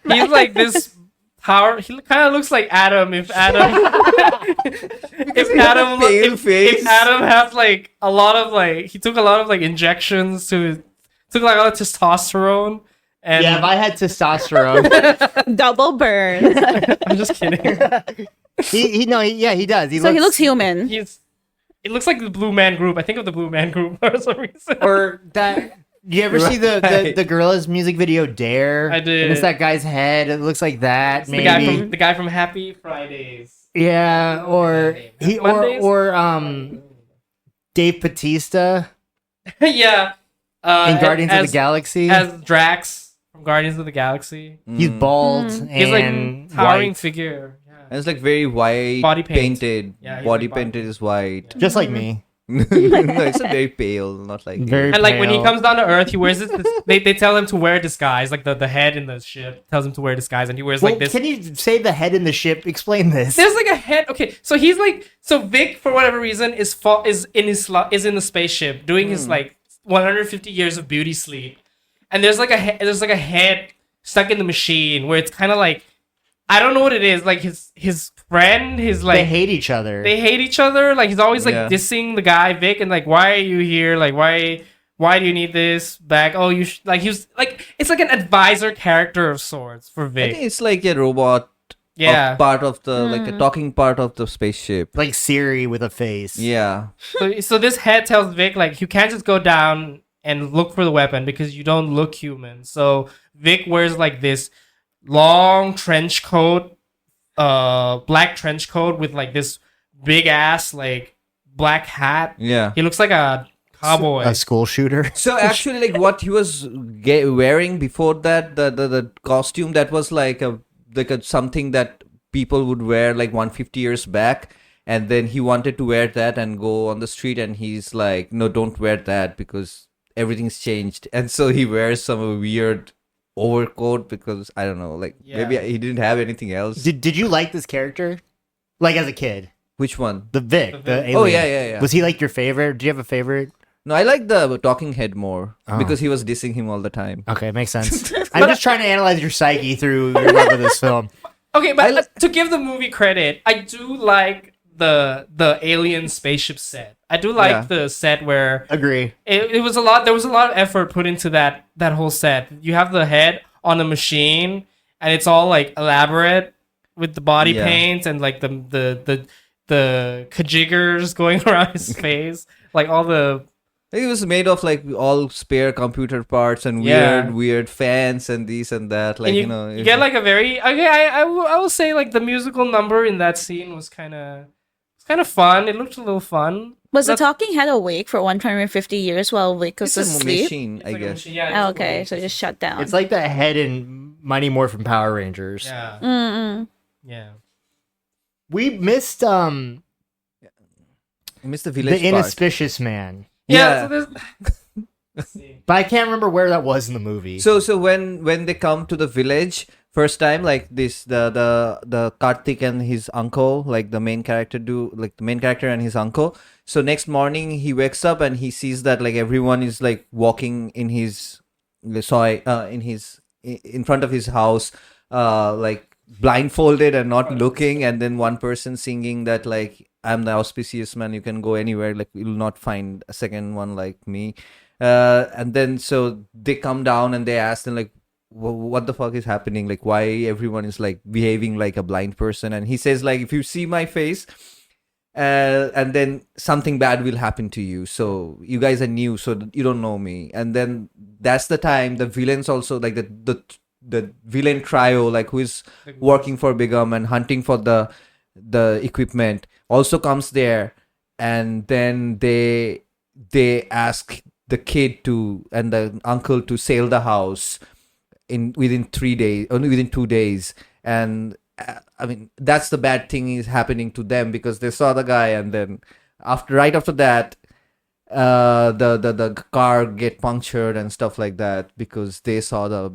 he's like this power. He kind of looks like Adam. If Adam pale face. if Adam has like a lot of like he took a lot of like injections took like a lot of testosterone. And Yeah, if I had testosterone, Double burn. I'm just kidding. he does. So he looks human. It looks like the Blue Man Group. I think of the Blue Man Group for some reason. or that. Do you ever see Right. the Gorillaz music video Dare? I did. And it's that guy's head. It looks like that. the Maybe. guy from Happy Fridays. Yeah, or he Mondays? or Dave Bautista Yeah. in Guardians of as- the Galaxy. as Drax from Guardians of the Galaxy. He's bald He's like and towering white, figure. Yeah. And it's like very white, Body paint. painted. Yeah, he's body like body painted is white. just like me. No, it's a very pale, not like Very And like when he pale. comes down to Earth, he wears this. They tell him to wear a disguise. Like the head in the ship tells him to wear a disguise, and he wears Well, like this. can you say the head in the ship? Explain this. There's like a head. Okay, so he's like Vic for whatever reason is in the spaceship doing his like 150 years of beauty sleep, and there's like a head stuck in the machine where it's kind of like I don't know what it is. Like his friend, They hate each other. they hate each other. Like he's always like Yeah. dissing the guy Vic and like, why are you here? Like why do you need this back? Oh, you like he was like it's like an advisor character of sorts for I Vic. think it's like a robot. Yeah. Part of the like a talking part of the spaceship. like Siri with a face. Yeah. So this head tells Vic like you can't just go down and look for the weapon because you don't look human. So Vic wears like this long trench coat, black trench coat with like this big ass like black hat. Yeah. He looks like a cowboy. A school shooter. So actually, like what he was wearing before that, the costume that was like a something that people would wear like 150 years back, and then he wanted to wear that and go on the street, and he's like, no, don't wear that because everything's changed, and so he wears some weird overcoat because I don't know, like maybe Yeah. he didn't have anything else. Did you like this character? Like as a kid? Which one? The Vic, The the Vic. alien. Oh, yeah. Was he like your favorite? Do you have a favorite? No, I like the talking head more Oh. because he was dissing him all the time. Okay, makes sense. I'm just trying to analyze your psyche through your love of this film. Okay, but to give the movie credit, I do like the alien spaceship set. I do like Yeah. the set where Agree. it was a lot. There was a lot of effort put into that whole set. You have the head on a machine, and it's all like elaborate with the body Yeah. paint and like the kajiggers going around his face, like all the. It was made of like all spare computer parts and Yeah. weird fans and this and that. Like And you it's- get like a very okay. I will say like the musical number in that scene was kind of fun. It looked a little fun. Was the That's- talking head awake for 150 years while Vic was it's a asleep? machine, It's I like a guess. machine, yeah, Oh, it's okay, like- so just shut down. It's like the head in Mighty Morphin Power Rangers. Yeah, Mm-mm. yeah. We missed I missed the the village part. inauspicious man, Yeah, so Yeah. there's. Let's see. but I can't remember where that was in the movie. So when they come to the village first time, like this, the Karthik and his uncle, like the main character and his uncle. So next morning he wakes up and he sees that like everyone is like walking in his in front of his house, like blindfolded and not looking, and then one person singing that like I'm the auspicious man, you can go anywhere, like you'll not find a second one like me. And then so they come down and they ask them like, what the fuck is happening? Like why everyone is like behaving like a blind person? And he says like, if you see my face, and then something bad will happen to you. So you guys are new, so you don't know me. And then that's the time the villains also like the villain trio, like who is working for Bigum and hunting for the equipment, also comes there, and then they ask the kid to and the uncle to sail the house within 3 days, only within 2 days. And I mean that's the bad thing is happening to them because they saw the guy, and then right after that the car get punctured and stuff like that because they saw the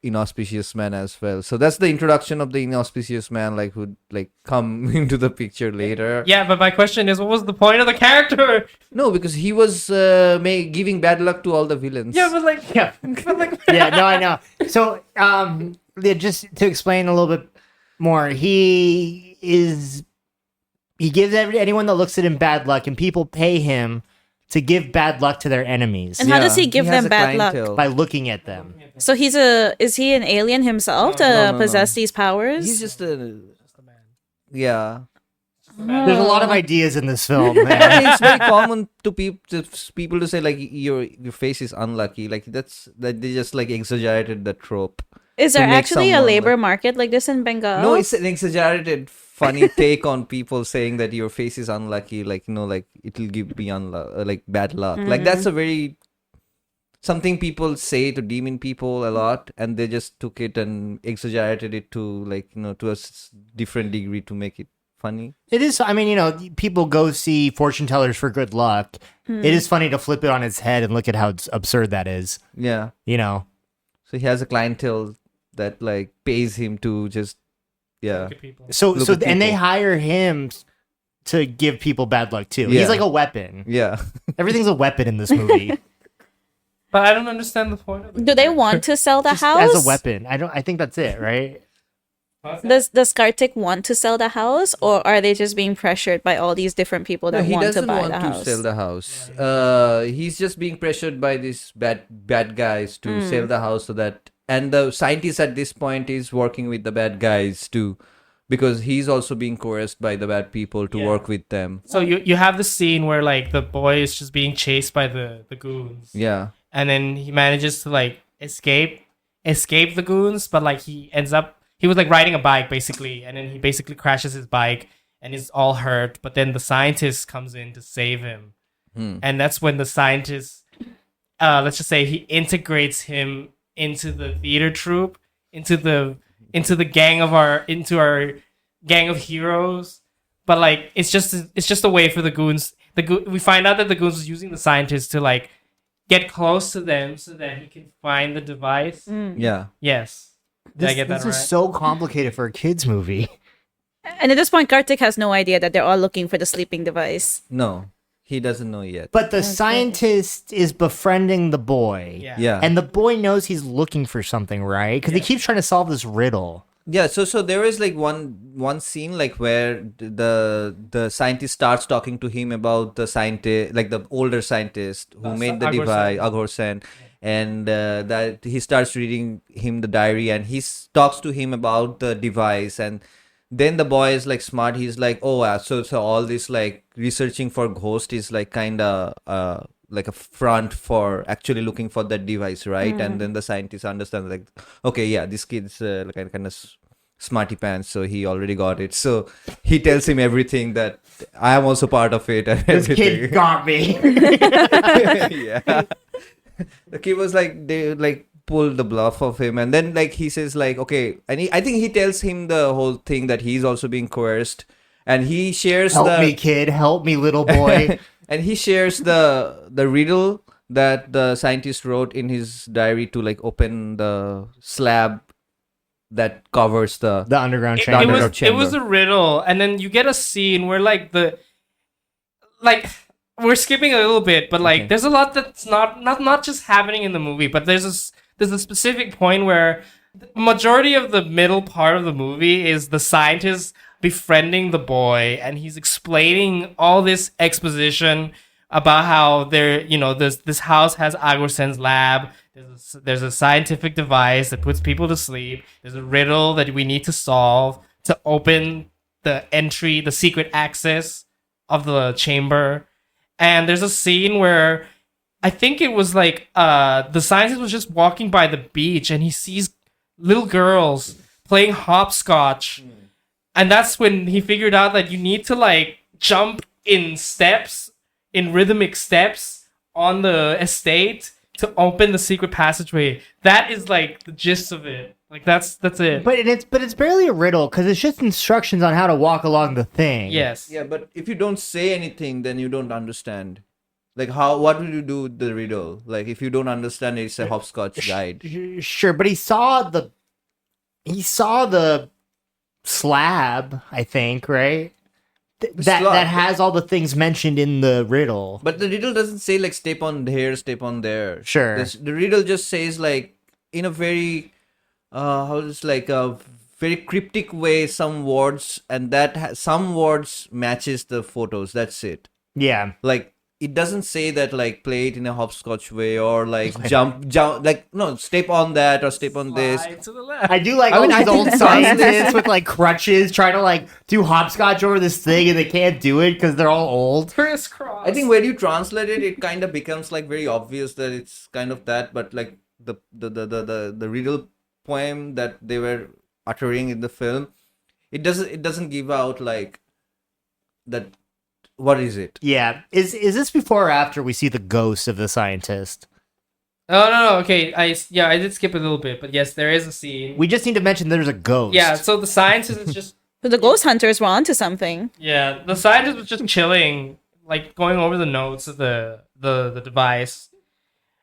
inauspicious man as well. So that's the introduction of the inauspicious man, like who like come into the picture later. Yeah, but my question is, what was the point of the character? No, because he was giving bad luck to all the villains. Yeah, but like, Yeah. but like, Yeah, no, I know. So, yeah, just to explain a little bit more, he gives anyone that looks at him bad luck, and people pay him to give bad luck to their enemies And how does he give has them a bad luck? clientele. by looking at them. So is he an alien himself to No, no. possess these powers? He's just yeah. There's a lot of ideas in this film, I man. mean, it's very common to people to say like your face is unlucky. Like that they just like exaggerated the trope. Is to there make actually a someone, labor like- market like this in Bengal? No, it's an exaggerated funny take on people saying that your face is unlucky, like like it'll give me like bad luck. Like that's a very something people say to demon people a lot, and they just took it and exaggerated it to like to a different degree to make it funny. It is, I mean, people go see fortune tellers for good luck. It is funny to flip it on its head and look at how absurd that is, Yeah. So he has a clientele that like pays him to just people. So, Look so, at and they people. hire him to give people bad luck too. Yeah. He's like a weapon. yeah. Everything's a weapon in this movie. But I don't understand the point of it. Do they want to sell the Just house? as a weapon. I think that's it, right? Does Kartik want to sell the house, or are they just being pressured by all these different people No, that he want to doesn't buy want the to house? sell the house. He's just being pressured by these bad guys to sell the house so that, and the scientist at this point is working with the bad guys too, because he's also being coerced by the bad people to Yeah. work with them. So you have the scene where like the boy is just being chased by the goons, Yeah. and then he manages to like escape the goons, but like he was like riding a bike basically, and then he basically crashes his bike and is all hurt. But then the scientist comes in to save him, and that's when the scientist, let's just say, he integrates him into the theater troupe, into our gang of heroes. But like it's just a way for the goons. We find out that the goons was using the scientist to like get close to them so that he can find the device. Yeah. Yes. Did I get that this right? is so complicated for a kids movie. And at this point, Kartik has no idea that they're all looking for the sleeping device. No. He doesn't know yet. But the scientist is befriending the boy. Yeah. And the boy knows he's looking for something, right? Because he keeps trying to solve this riddle. Yeah, so there is like one scene like where the scientist starts talking to him about the scientist, like the older scientist who made the device, Aghorsen, and that he starts reading him the diary, and talks to him about the device, and then the boy is like smart. He's like, oh, so all this like researching for ghost is like kind of like a front for actually looking for that device, right? And then the scientist understands like, okay, yeah, this kid's like kind of smarty pants, so he already got it. So he tells him everything, that I am also part of it and This everything. kid got me. Yeah. The kid was like, they like pulled the bluff of him, and then like he says like, okay, and I think he tells him the whole thing that he's also being coerced, and he shares Help me, kid. Help me, little boy. and he shares the riddle that the scientist wrote in his diary to like open the slab that covers the The underground It chamber. was a riddle, and then you get a scene where like we're skipping a little bit, but like there's a lot that's not just happening in the movie, but there's a specific point where the majority of the middle part of the movie is the scientist befriending the boy, and he's explaining all this exposition about how this house has Agorsen's lab. There's a scientific device that puts people to sleep. There's a riddle that we need to solve to open the secret access of the chamber. And there's a scene where I think it was like the scientist was just walking by the beach, and he sees little girls playing hopscotch. And that's when he figured out that you need to like jump in rhythmic steps on the estate to open the secret passageway. That is like the gist of it. Like that's it. But it's barely a riddle, because it's just instructions on how to walk along the thing. Yes. Yeah, but if you don't say anything, then you don't understand. Like what will you do with the riddle? Like if you don't understand it, it's a hopscotch guide. Sure, but he saw the slab, I think, right? That has all the things mentioned in the riddle. But the riddle doesn't say like step on here, step on there. Sure. The riddle just says like in a very a very cryptic way some words, and that some words matches the photos. That's it. Yeah. Like it doesn't say that like play it in a hopscotch way or like jump like no, step on that or step on this. Slide to the left. I do like I all mean, I these old think scientists with like crutches trying to like do hopscotch over this thing, and they can't do it because they're all old. Crisscross. I think when you translate it, it kind of becomes like very obvious that it's kind of that, but like the riddle poem that they were uttering in the film, it doesn't give out like that. What is it? Yeah. Is this before or after we see the ghost of the scientist? Oh no. Okay, I did skip a little bit, but yes, there is a scene. We just need to mention there's a ghost. Yeah, so the scientist is just So the ghost hunters were onto something. the scientist was just chilling, like going over the notes of the device,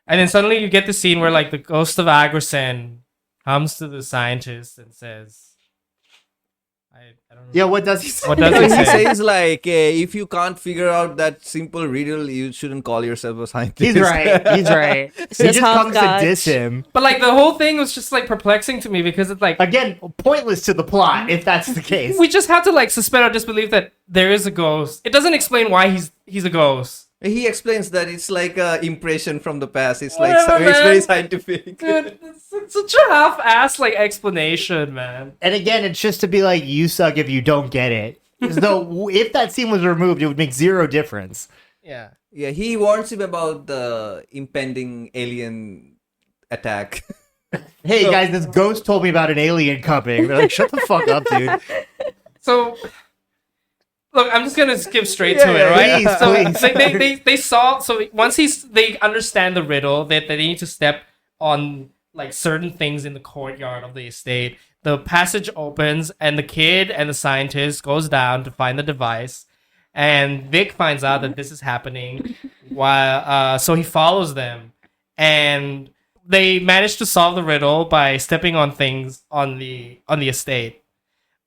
and then suddenly you get the scene where like the ghost of Agorsen comes to the scientist and says, I don't know. Yeah, what does he say? What does he He say? says like, if you can't figure out that simple riddle, you shouldn't call yourself a scientist. He's right. He's right. He Says just comes to hopscotch. diss him. But like the whole thing was just like perplexing to me because it's like Again, pointless to the plot, if that's the case. we just have to like suspend our disbelief that there is a ghost. It doesn't explain why he's a ghost. He explains that it's like a impression from the past. It's like Whatever, it's man. very scientific. Dude, it's such a half-ass like explanation, man. And again, it's just to be like, you suck if you don't get it. As though if that scene was removed, it would make zero difference. Yeah. Yeah, he warns him about the impending alien attack. Hey guys, this ghost told me about an alien coming. They're like, shut the fuck up, dude. So, look, I'm just gonna skip straight to it, right? Please, So please. they saw. So once they understand the riddle, that they need to step on like certain things in the courtyard of the estate. The passage opens, and the kid and the scientist goes down to find the device. And Vic finds out that this is happening, so he follows them, and they manage to solve the riddle by stepping on things on the estate,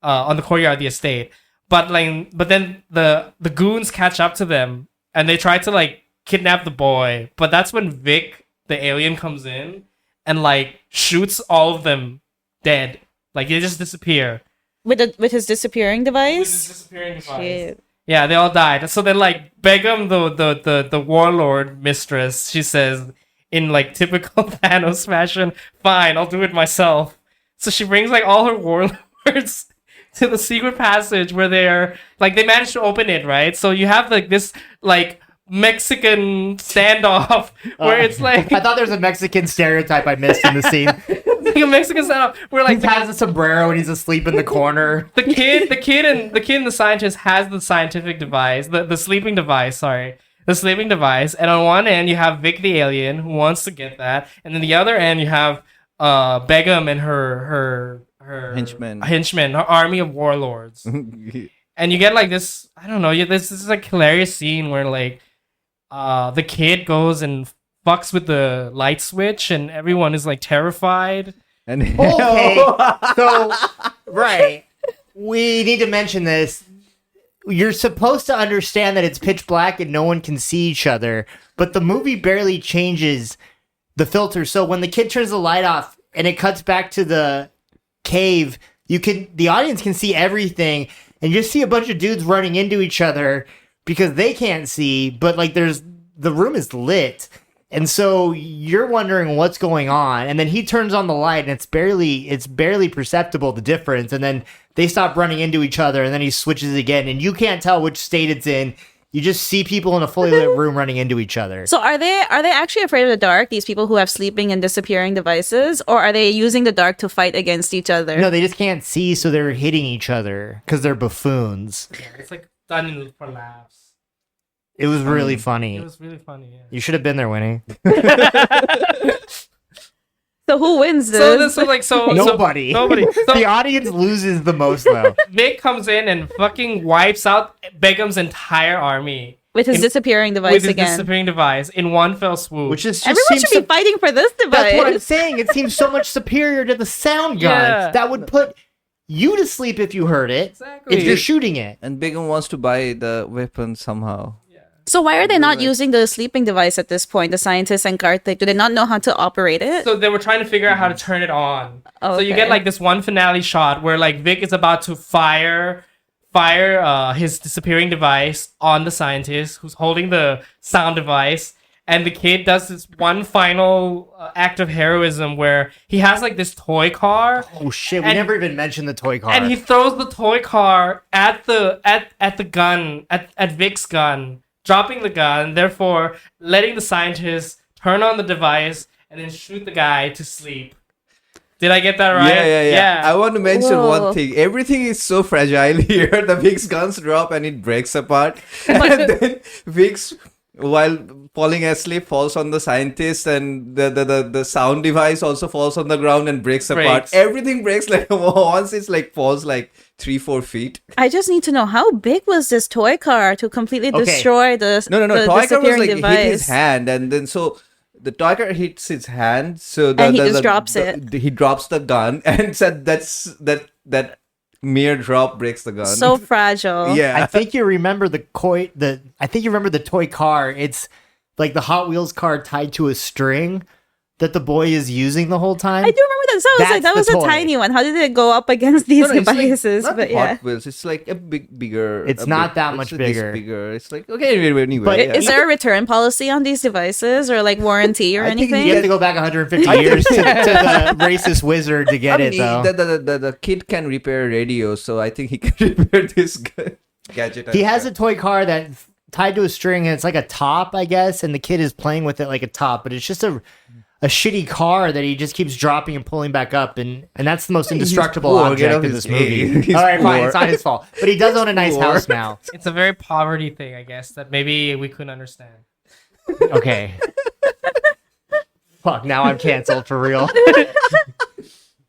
on the courtyard of the estate. But then the goons catch up to them and they try to like kidnap the boy, but that's when Vic, the alien, comes in and like shoots all of them dead. Like they just disappear. With his disappearing device. With his disappearing device. Shit. Yeah, they all died. So then like Begum, the warlord mistress, she says in like typical Thanos fashion, "Fine, I'll do it myself." So she brings like all her warlords to the secret passage where they're like they managed to open it, right? So you have like this like Mexican standoff where it's like I thought there was a Mexican stereotype I missed in the scene. like a Mexican standoff where like He has a sombrero and he's asleep in the corner. the kid and the scientist has the scientific device, the sleeping device, sorry. The sleeping device, and on one end you have Vic the alien who wants to get that, and then the other end you have Begum and her henchmen, her army of warlords. And you get like this, I don't know, this is like hilarious scene where like the kid goes and fucks with the light switch and everyone is like terrified. And Okay, so right, we need to mention this. You're supposed to understand that it's pitch black and no one can see each other, but the movie barely changes the filter. So when the kid turns the light off and it cuts back to the cave, the audience can see everything, and you just see a bunch of dudes running into each other because they can't see, but like the room is lit. And so you're wondering what's going on, and then he turns on the light, and it's barely perceptible, the difference, and then they stop running into each other, and then he switches again, and you can't tell which state it's in. You just see people in a fully lit room running into each other. So are they actually afraid of the dark, these people who have sleeping and disappearing devices, or are they using the dark to fight against each other? No, they just can't see, so they're hitting each other because they're buffoons. Yeah, it's like done for laughs. It was really funny. It was really funny, yeah. You should have been there, Winnie. So who wins this? Nobody. Nobody. So The audience loses the most, though. Vic comes in and fucking wipes out Begum's entire army with his disappearing device with his again. disappearing device in one fell swoop. Which is just Everyone should be fighting for this device. That's what I'm saying. It seems so much superior to the sound gun. Yeah. That would put you to sleep if you heard it. Exactly. If you're shooting it. And Begum wants to buy the weapon somehow. So why are they not using the sleeping device at this point? The scientists and Karthik, do they not know how to operate it? So they were trying to figure out how to turn it on. Oh, So you okay. get like this one finale shot where like Vic is about to fire his disappearing device on the scientist who's holding the sound device, and the kid does this one final act of heroism where he has like this toy car. Oh shit, we And- never even mentioned the toy car. And he throws the toy car at the gun, at Vic's gun, dropping the gun, therefore letting the scientist turn on the device and then shoot the guy to sleep. Did I get that right? Yeah. I want to mention Whoa. one thing. Everything is so fragile here. The Vic's guns drop and it breaks apart. And then Vic's, while falling asleep, falls on the scientist, and the sound device also falls on the ground and breaks apart. Everything breaks like once. It's like falls like 3-4 feet. I just need to know, how big was this toy car to completely Okay. destroy the No. the Toy car was disappearing like device? hit his hand, and then so the toy car hits his hand. So And he just drops it. He drops the gun and said that mere drop breaks the gun. So fragile. yeah. I think you remember the toy car. It's like the Hot Wheels car tied to a string that the boy is using the whole time. I do remember that. So I was like, that That's was the a toy. tiny one. How did it go up against these No, it's like devices? not But yeah. Hot Wheels. It's like a bigger. It's a not big- that it's much this bigger. Bigger. It's like okay. Anyway, But yeah. Is there a return policy on these devices or like warranty or I think anything? You have to go back 150 years to the racist wizard to get it, though. The kid can repair radio, so I think he can repair this gadget. He has a toy car that's tied to a string, and it's like a top, I guess, and the kid is playing with it like a top, but it's just a shitty car that he just keeps dropping and pulling back up, and that's the most indestructible poor, get object off in his this movie. head. He's All right, fine, poor. it's not his fault, but he does own a nice Poor. house now. It's a very poverty thing, I guess, that maybe we couldn't understand. Okay. Fuck, now I'm canceled for real.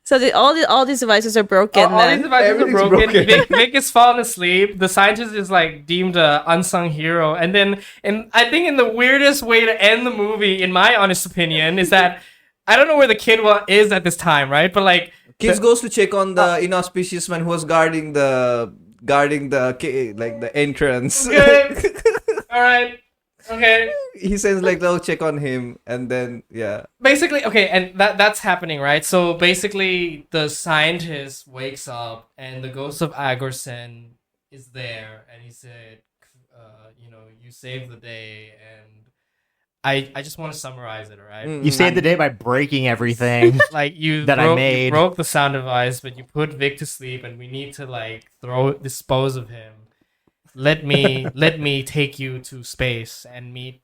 So all these devices are broken. All then. these devices are Everything's broken. broken. Vic is falling asleep. The scientist is like deemed a unsung hero. And then, I think in the weirdest way to end the movie, in my honest opinion, is that I don't know where the kid is at this time, right? But like, Kids goes to check on the inauspicious man who was guarding the like the entrance. good. All right. Okay. He says like, "Oh, check on him," and then yeah. Basically, okay, and that's happening, right? So basically, the scientist wakes up, and the ghost of Agorsen is there, and he said, you saved the day, and I just want to summarize it, right? Mm. You saved the day by breaking everything. Like you That I broke, made. you broke the sound device, but you put Vic to sleep, and we need to like dispose of him. Let me take you to space and meet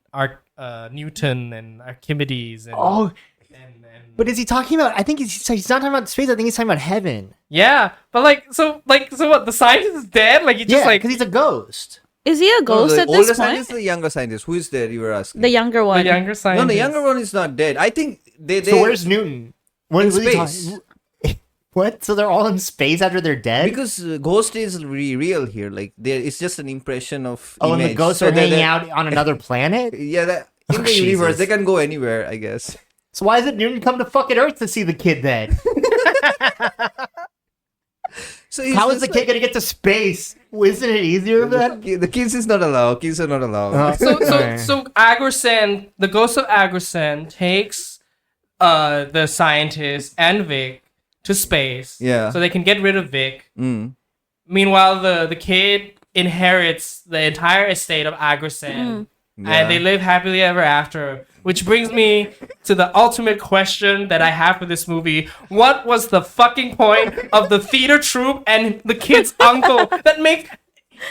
Newton and Archimedes and Oh, and but is he talking about? I think he's not talking about space. I think he's talking about heaven. yeah, but so what? The scientist is dead. Like he just Yeah, because he's a ghost. Is he a ghost the at older this scientist, point? the younger scientist. Who is there? You were asking. The younger one. the younger No, scientist. the younger one is not dead. I think they. So where's Newton? What In is he space. talking- What? So they're all in space after they're dead? Because ghost is real here. Like it's just an impression of. Oh, and the image. ghosts So are they're- hanging out on another planet? Yeah, in Oh, the universe Jesus. they can go anywhere, I guess. So why does Newton come to fucking Earth to see the kid then? So he's How is just the kid going to get to space? Isn't it easier for that? The kids is not allowed. Kids are not allowed. So Agorsen, the ghost of Agorsen, takes the scientist and Vic to space. Yeah. So they can get rid of Vic. Mm. Meanwhile, the kid inherits the entire estate of Agorsen, Yeah. and they live happily ever after. Which brings me to the ultimate question that I have for this movie: what was the fucking point of the theater troupe and the kid's uncle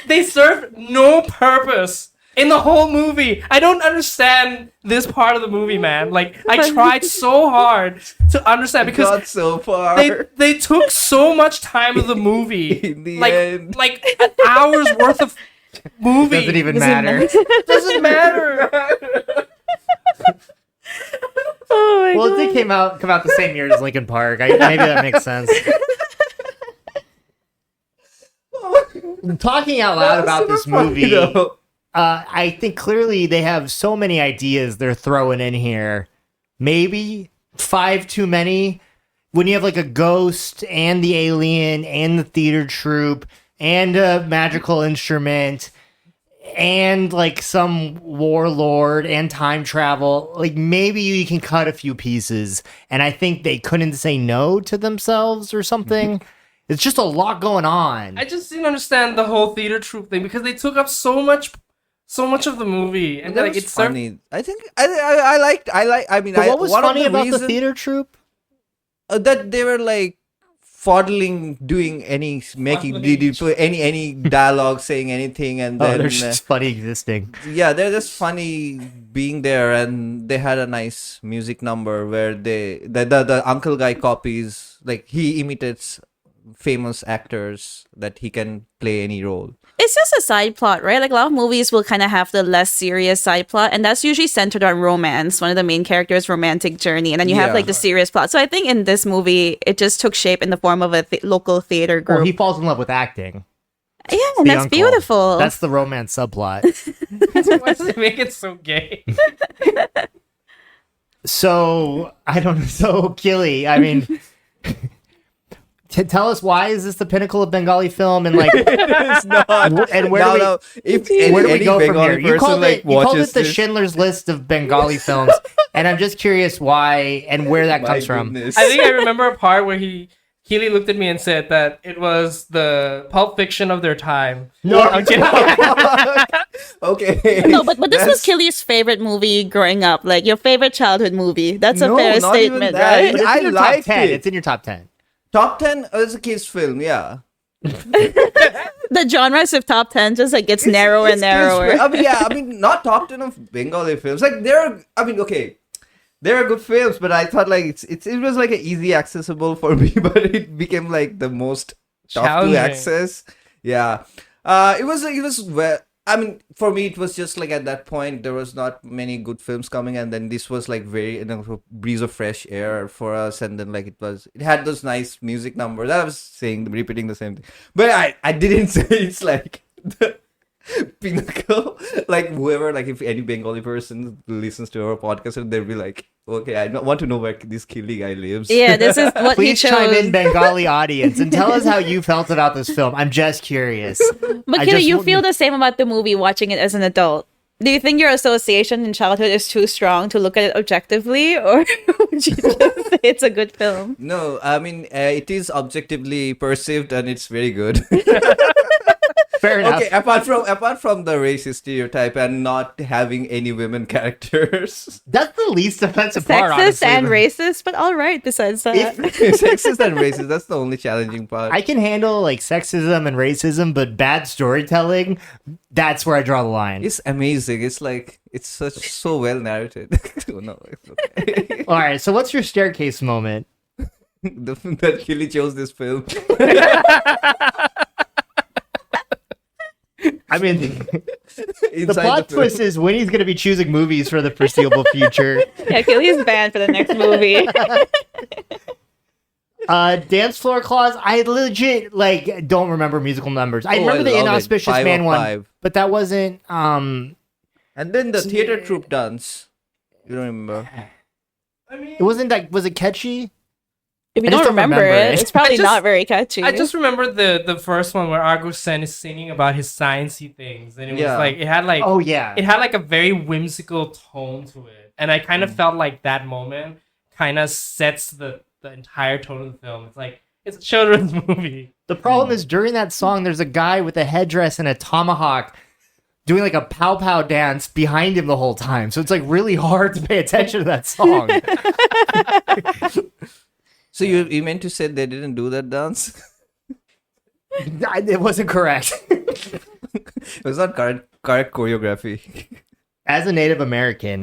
they serve no purpose in the whole movie? I don't understand this part of the movie, man. Like I tried so hard to understand because Got so far. they took so much time of the movie, In the like end. like an hour's worth of movie. Doesn't even Doesn't matter. Doesn't matter. Oh my Well, god. it did come out the same year as Linkin Park. Maybe that makes sense. Talking out loud about this movie, I think clearly they have so many ideas they're throwing in here. Maybe 5 too many. When you have like a ghost and the alien and the theater troupe and a magical instrument and like some warlord and time travel, like maybe you can cut a few pieces. And I think they couldn't say no to themselves or something. It's just a lot going on. I just didn't understand the whole theater troupe thing because they took up so much of the movie, and that like was it's funny. I think I liked. I mean, But what was one of funny the about the reason- theater troupe? that they were like fodling, doing any making did you put any dialogue, saying anything, and Oh, then they're just funny existing. yeah, they're just funny being there, and they had a nice music number where the uncle guy copies, like he imitates famous actors that he can play any role. It's just a side plot, right? Like a lot of movies will kind of have the less serious side plot, and that's usually centered on romance, one of the main characters' romantic journey, and then you have Yeah. like the serious plot. So I think in this movie, it just took shape in the form of a local theater group. Well, he falls in love with acting. Yeah, The and that's uncle. beautiful. That's the romance subplot. why does it make it so gay? So I don't know. So Khilli, I mean, tell us, why is this the pinnacle of Bengali film? And like, It's not. and where do we? If Where do we any go from Bengali here? You person called watches it the this- Schindler's List of Bengali films, and I'm just curious why and where that My comes from. goodness. I think I remember a part where Khilli looked at me and said that it was the Pulp Fiction of their time. No, I'm kidding. Okay. no, but this was That's- Khilli's favorite movie growing up, like your favorite childhood movie. That's a No, fair not even statement, that. right? But it's I in your liked top 10. it. It's in your top 10. Top 10 is a kids film, yeah. The genres of top 10 just like gets narrower and It's narrower. kids' film. I mean, not top 10 of Bengali films. Like, there are good films, but I thought like it was like an easy accessible for me, but it became like the most tough to Challenging. access. Yeah. It was well, I mean, for me, it was just like at that point, there was not many good films coming, and then this was like very, a breeze of fresh air for us, and then like it had those nice music numbers. I was repeating the same thing, but I didn't say it's like the pinnacle. Like whoever, like if any Bengali person listens to our podcast, they'll be like, okay, I want to know where this Khilli guy lives. Yeah, this is what he Please chime in, chose. Bengali audience, and tell us how you felt about this film. I'm just curious. But I Khilli, just you wouldn't- feel the same about the movie watching it as an adult. Do you think your association in childhood is too strong to look at it objectively, or would you just say it's a good film? No, I mean it is objectively perceived and it's very good. Fair enough. Okay, apart from the racist stereotype and not having any women characters, That's the least offensive part, Sexist honestly. and racist, but all right. Besides that, sexist and racist. That's the only challenging part. I can handle like sexism and racism, but bad storytelling, that's where I draw the line. It's amazing. It's like it's so well narrated. No, it's okay. All right, so what's your staircase moment? That Khilli chose this film. I mean, the Inside plot film. twist is Winnie's going to be choosing movies for the foreseeable future. yeah, Khilli's banned for the next movie. Dance floor clause. I legit don't remember musical numbers. I remember the love it. Inauspicious 5 Man of one, 5. but that wasn't. And then the theater troupe dance. You don't remember? It wasn't that. Was it catchy? If you I just don't remember it, it's probably I just- not very catchy. I just remember the first one where Sen is singing about his sciencey things, and it was Yeah. like it had like Oh yeah. it had like a very whimsical tone to it, and I kind of felt like that moment kind of sets the entire tone of the film. It's like it's a children's movie. The problem is during that song, there's a guy with a headdress and a tomahawk doing like a pow pow dance behind him the whole time. So it's like really hard to pay attention to that song. So you meant to say they didn't do that dance? It wasn't correct. It was not correct choreography. As a Native American,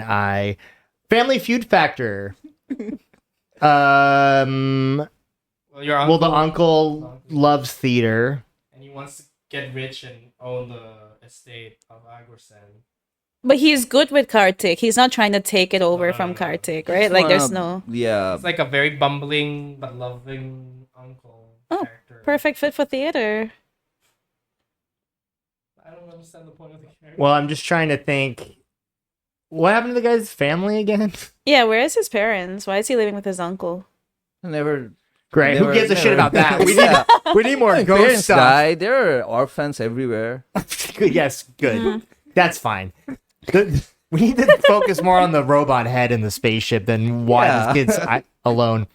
Family Feud factor. Well, your Well, uncle, the uncle loves theater. and he wants to get rich and own the estate of Sen. But he's good with Kartik. He's not trying to take it over from Kartik, right? Like, there's no Yeah. It's like a very bumbling but loving uncle Oh, character. perfect fit for theater. I don't understand the point of the character. Well, I'm just trying to think. What happened to the guy's family again? Yeah, where is his parents? Why is he living with his uncle? Never. Great. Who Never- gives a shit never. about that? Yeah. We need more Parents ghost stuff. die. There are orphans everywhere. Yes, good. That's fine. We need to focus more on the robot head in the spaceship than why Yeah. this kid's alone.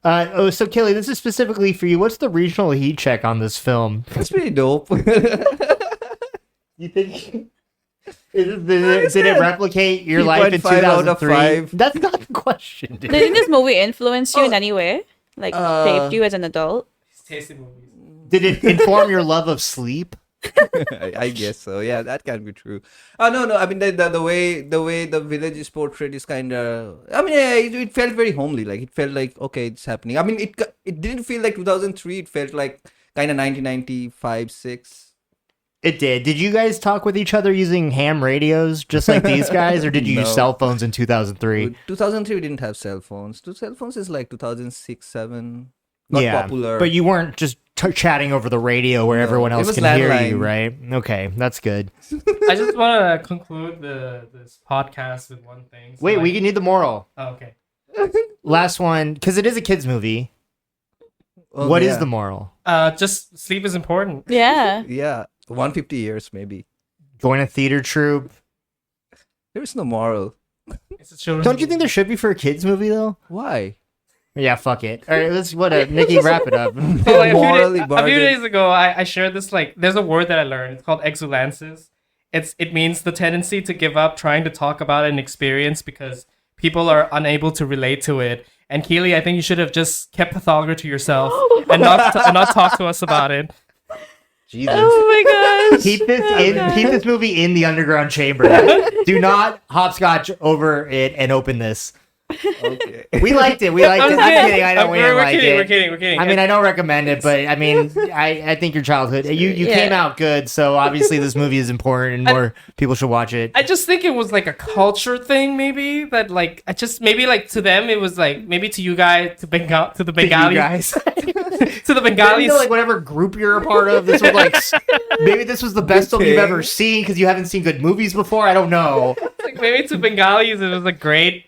So Khilli, this is specifically for you. What's the regional heat check on this film? It's pretty dope. You think? Did it replicate your life in 3.5 out of 2003? 5. That's not the question, Do dude. you think this movie influenced you in any way? Like, shaped you as an adult? He's tasting movies. Did it inform your love of sleep? I guess so. Yeah, that can be true. Oh no. I mean the way the village is portrayed is kind of. I mean, it felt very homely. Like it felt like okay, it's happening. I mean, it didn't feel like 2003. It felt like kind of 1995, 6. It did. Did you guys talk with each other using ham radios just like these guys, or did you use No. cell phones in 2003? 2003 we didn't have cell phones. Cell phones is like 2006, 7. Not popular. But you weren't just chatting over the radio where everyone it else was can hear you, landline. right? Okay, that's good. I just want to conclude this podcast with one thing. So Wait, like- we need the moral. Oh, okay. Last one, because it is a kids movie. Oh, What is yeah. the moral? Just sleep is important. Yeah. Yeah, 150 years maybe. Join a theater troupe. There is no moral. It's a children's Don't you think movie. there should be for a kids movie though? Why? Yeah, fuck it. All right, let's Nicky wrap it up. So, like, Morally a few bargain. days ago, I shared this, like, there's a word that I learned. It's called exulances. It means the tendency to give up trying to talk about an experience because people are unable to relate to it. And Khilli, I think you should have just kept Patalghar to yourself and not talk to us about it. Jesus. Oh my gosh. Keep this movie in the underground chamber. Do not hopscotch over it and open this. Okay. We liked it. We liked it. I'm kidding. I know we didn't we're like kidding, it. We're kidding. I mean, I don't recommend it, but I mean, I think your childhood. You Yeah. came out good, so obviously this movie is important and more people should watch it. I just think it was like a culture thing, maybe that like I just maybe like to them it was like maybe to you guys to the You Bengali guys. to the You Bengalis. know, like whatever group you're a part of, this was like maybe this was the best film you've ever seen because you haven't seen good movies before. I don't know. Like maybe to Bengalis it was a great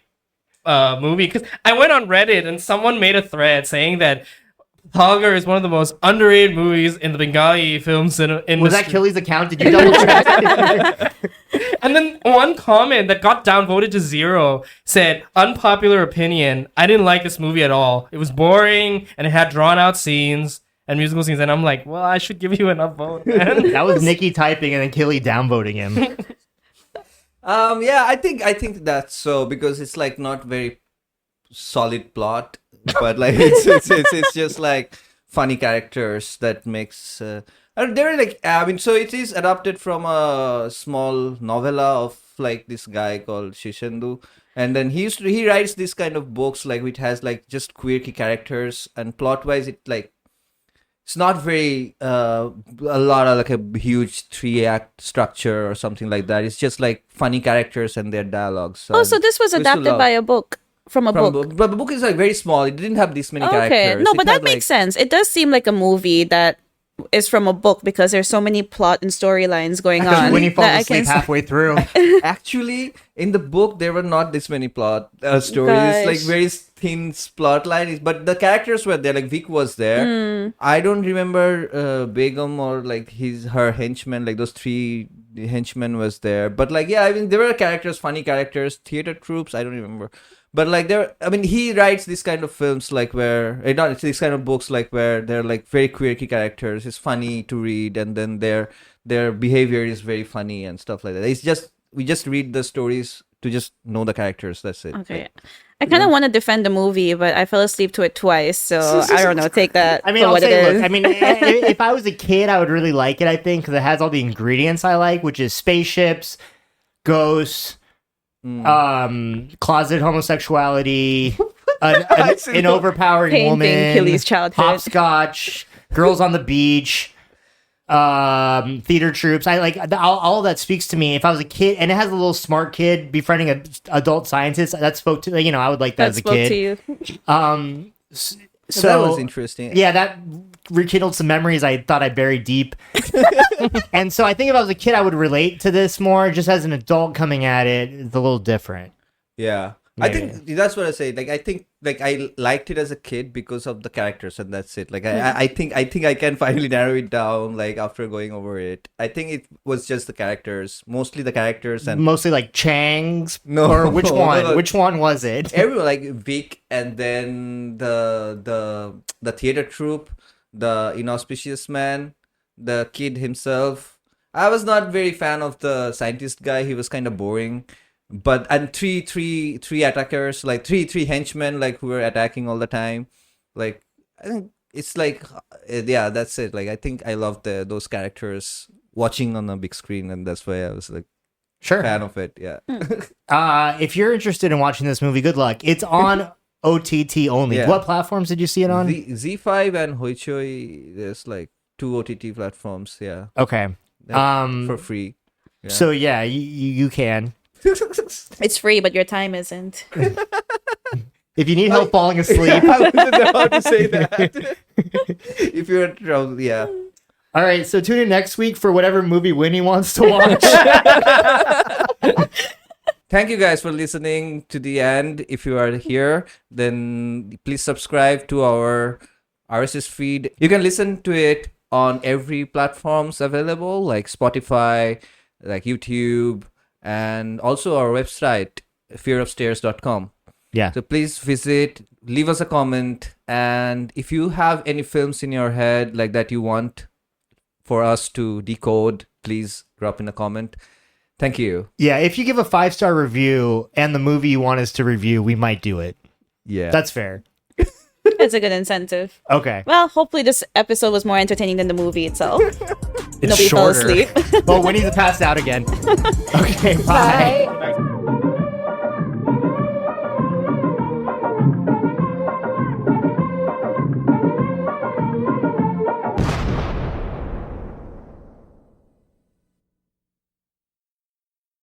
movie because I went on Reddit and someone made a thread saying that Patalghar is one of the most underrated movies in the Bengali film industry. Was that Khilli's account? Did you double check? And then one comment that got downvoted to 0 said, unpopular opinion, I didn't like this movie at all. It was boring and it had drawn out scenes and musical scenes. And I'm like, well, I should give you an upvote, man. That was Nicky typing and then Khilli downvoting him. Yeah, I think that's so, because it's like not very solid plot, but like it's just like funny characters that makes they're like, I mean, so it is adapted from a small novella of like this guy called Shishendu, and then he writes this kind of books like which has like just quirky characters, and plot wise it's not very a lot of like a huge 3-act structure or something like that. It's just like funny characters and their dialogues. Oh, so this was adapted by a book. From a book. But the book is like very small. It didn't have this many Okay. characters. No, It but had, that makes sense. It does seem like a movie that is from a book because there's so many plot and storylines going on. Winnie falls that I asleep can- halfway through. Actually, in the book, there were not this many plot stories. Gosh. Like very thin plot lines. But the characters were there. Like Vic was there. I don't remember Begum or like her henchmen. Like those 3 henchmen was there. But like, yeah, I mean, there were characters, funny characters, theater troops. I don't remember. But like I mean, he writes this kind of films like where not these kind of books like where they're like very quirky characters. It's funny to read, and then their behavior is very funny and stuff like that. It's just we just read the stories to just know the characters. That's it. Okay. I kind of want to defend the movie, but I fell asleep to it twice, so I don't know. Take that I mean, for I'll what it say, is. look, I mean, if I was a kid, I would really like it, I think, because it has all the ingredients I like, which is spaceships, ghosts, closet homosexuality, an overpowering Painting woman, Khilli's childhood. hopscotch, girls on the beach, theater troops. I like all that speaks to me. If I was a kid, and it has a little smart kid befriending an adult scientist, that spoke to, I would like that that as a spoke kid. to you. So that was interesting. Yeah, that rekindled some memories I thought I buried deep. And so I think if I was a kid, I would relate to this more. Just as an adult coming at it, it's a little different. Yeah. I think that's what I say. Like, I think like I liked it as a kid because of the characters, and that's it. Like, I think I can finally narrow it down. Like after going over it, I think it was just the characters, mostly the characters, and Mostly like Chang's. No, Or which one? no. Which one was it? everyone like Vic, and then the theater troupe, the inauspicious man, the kid himself. I was not very fan of the scientist guy. He was kind of boring. But and three attackers, like three henchmen, like who were attacking all the time. Like I think it's like yeah, that's it. Like I think I loved those characters watching on a big screen, and that's why I was like Sure. fan of it. Yeah. If you're interested in watching this movie, good luck. It's on OTT only. Yeah. What platforms did you see it on? Z5 and Hoichoi. There's like 2 OTT platforms. Yeah. Okay. For free. Yeah. So yeah, you can. It's free, but your time isn't. If you need help falling asleep. I wasn't about to say that. If you're in trouble, yeah. All right, so tune in next week for whatever movie Winnie wants to watch. Thank you guys for listening to the end. If you are here, then please subscribe to our RSS feed. You can listen to it on every platforms available, like Spotify, like YouTube, and also our website, fearofstairs.com. Yeah. So please visit, leave us a comment, and if you have any films in your head like that you want for us to decode, please drop in a comment. Thank you. Yeah, if you give a 5-star review and the movie you want us to review, we might do it. Yeah. That's fair. It's a good incentive. Okay. Well, hopefully this episode was more entertaining than the movie itself. It's Nobody fell shorter. asleep. Well, Winnie's passed out again. Okay, bye. Bye.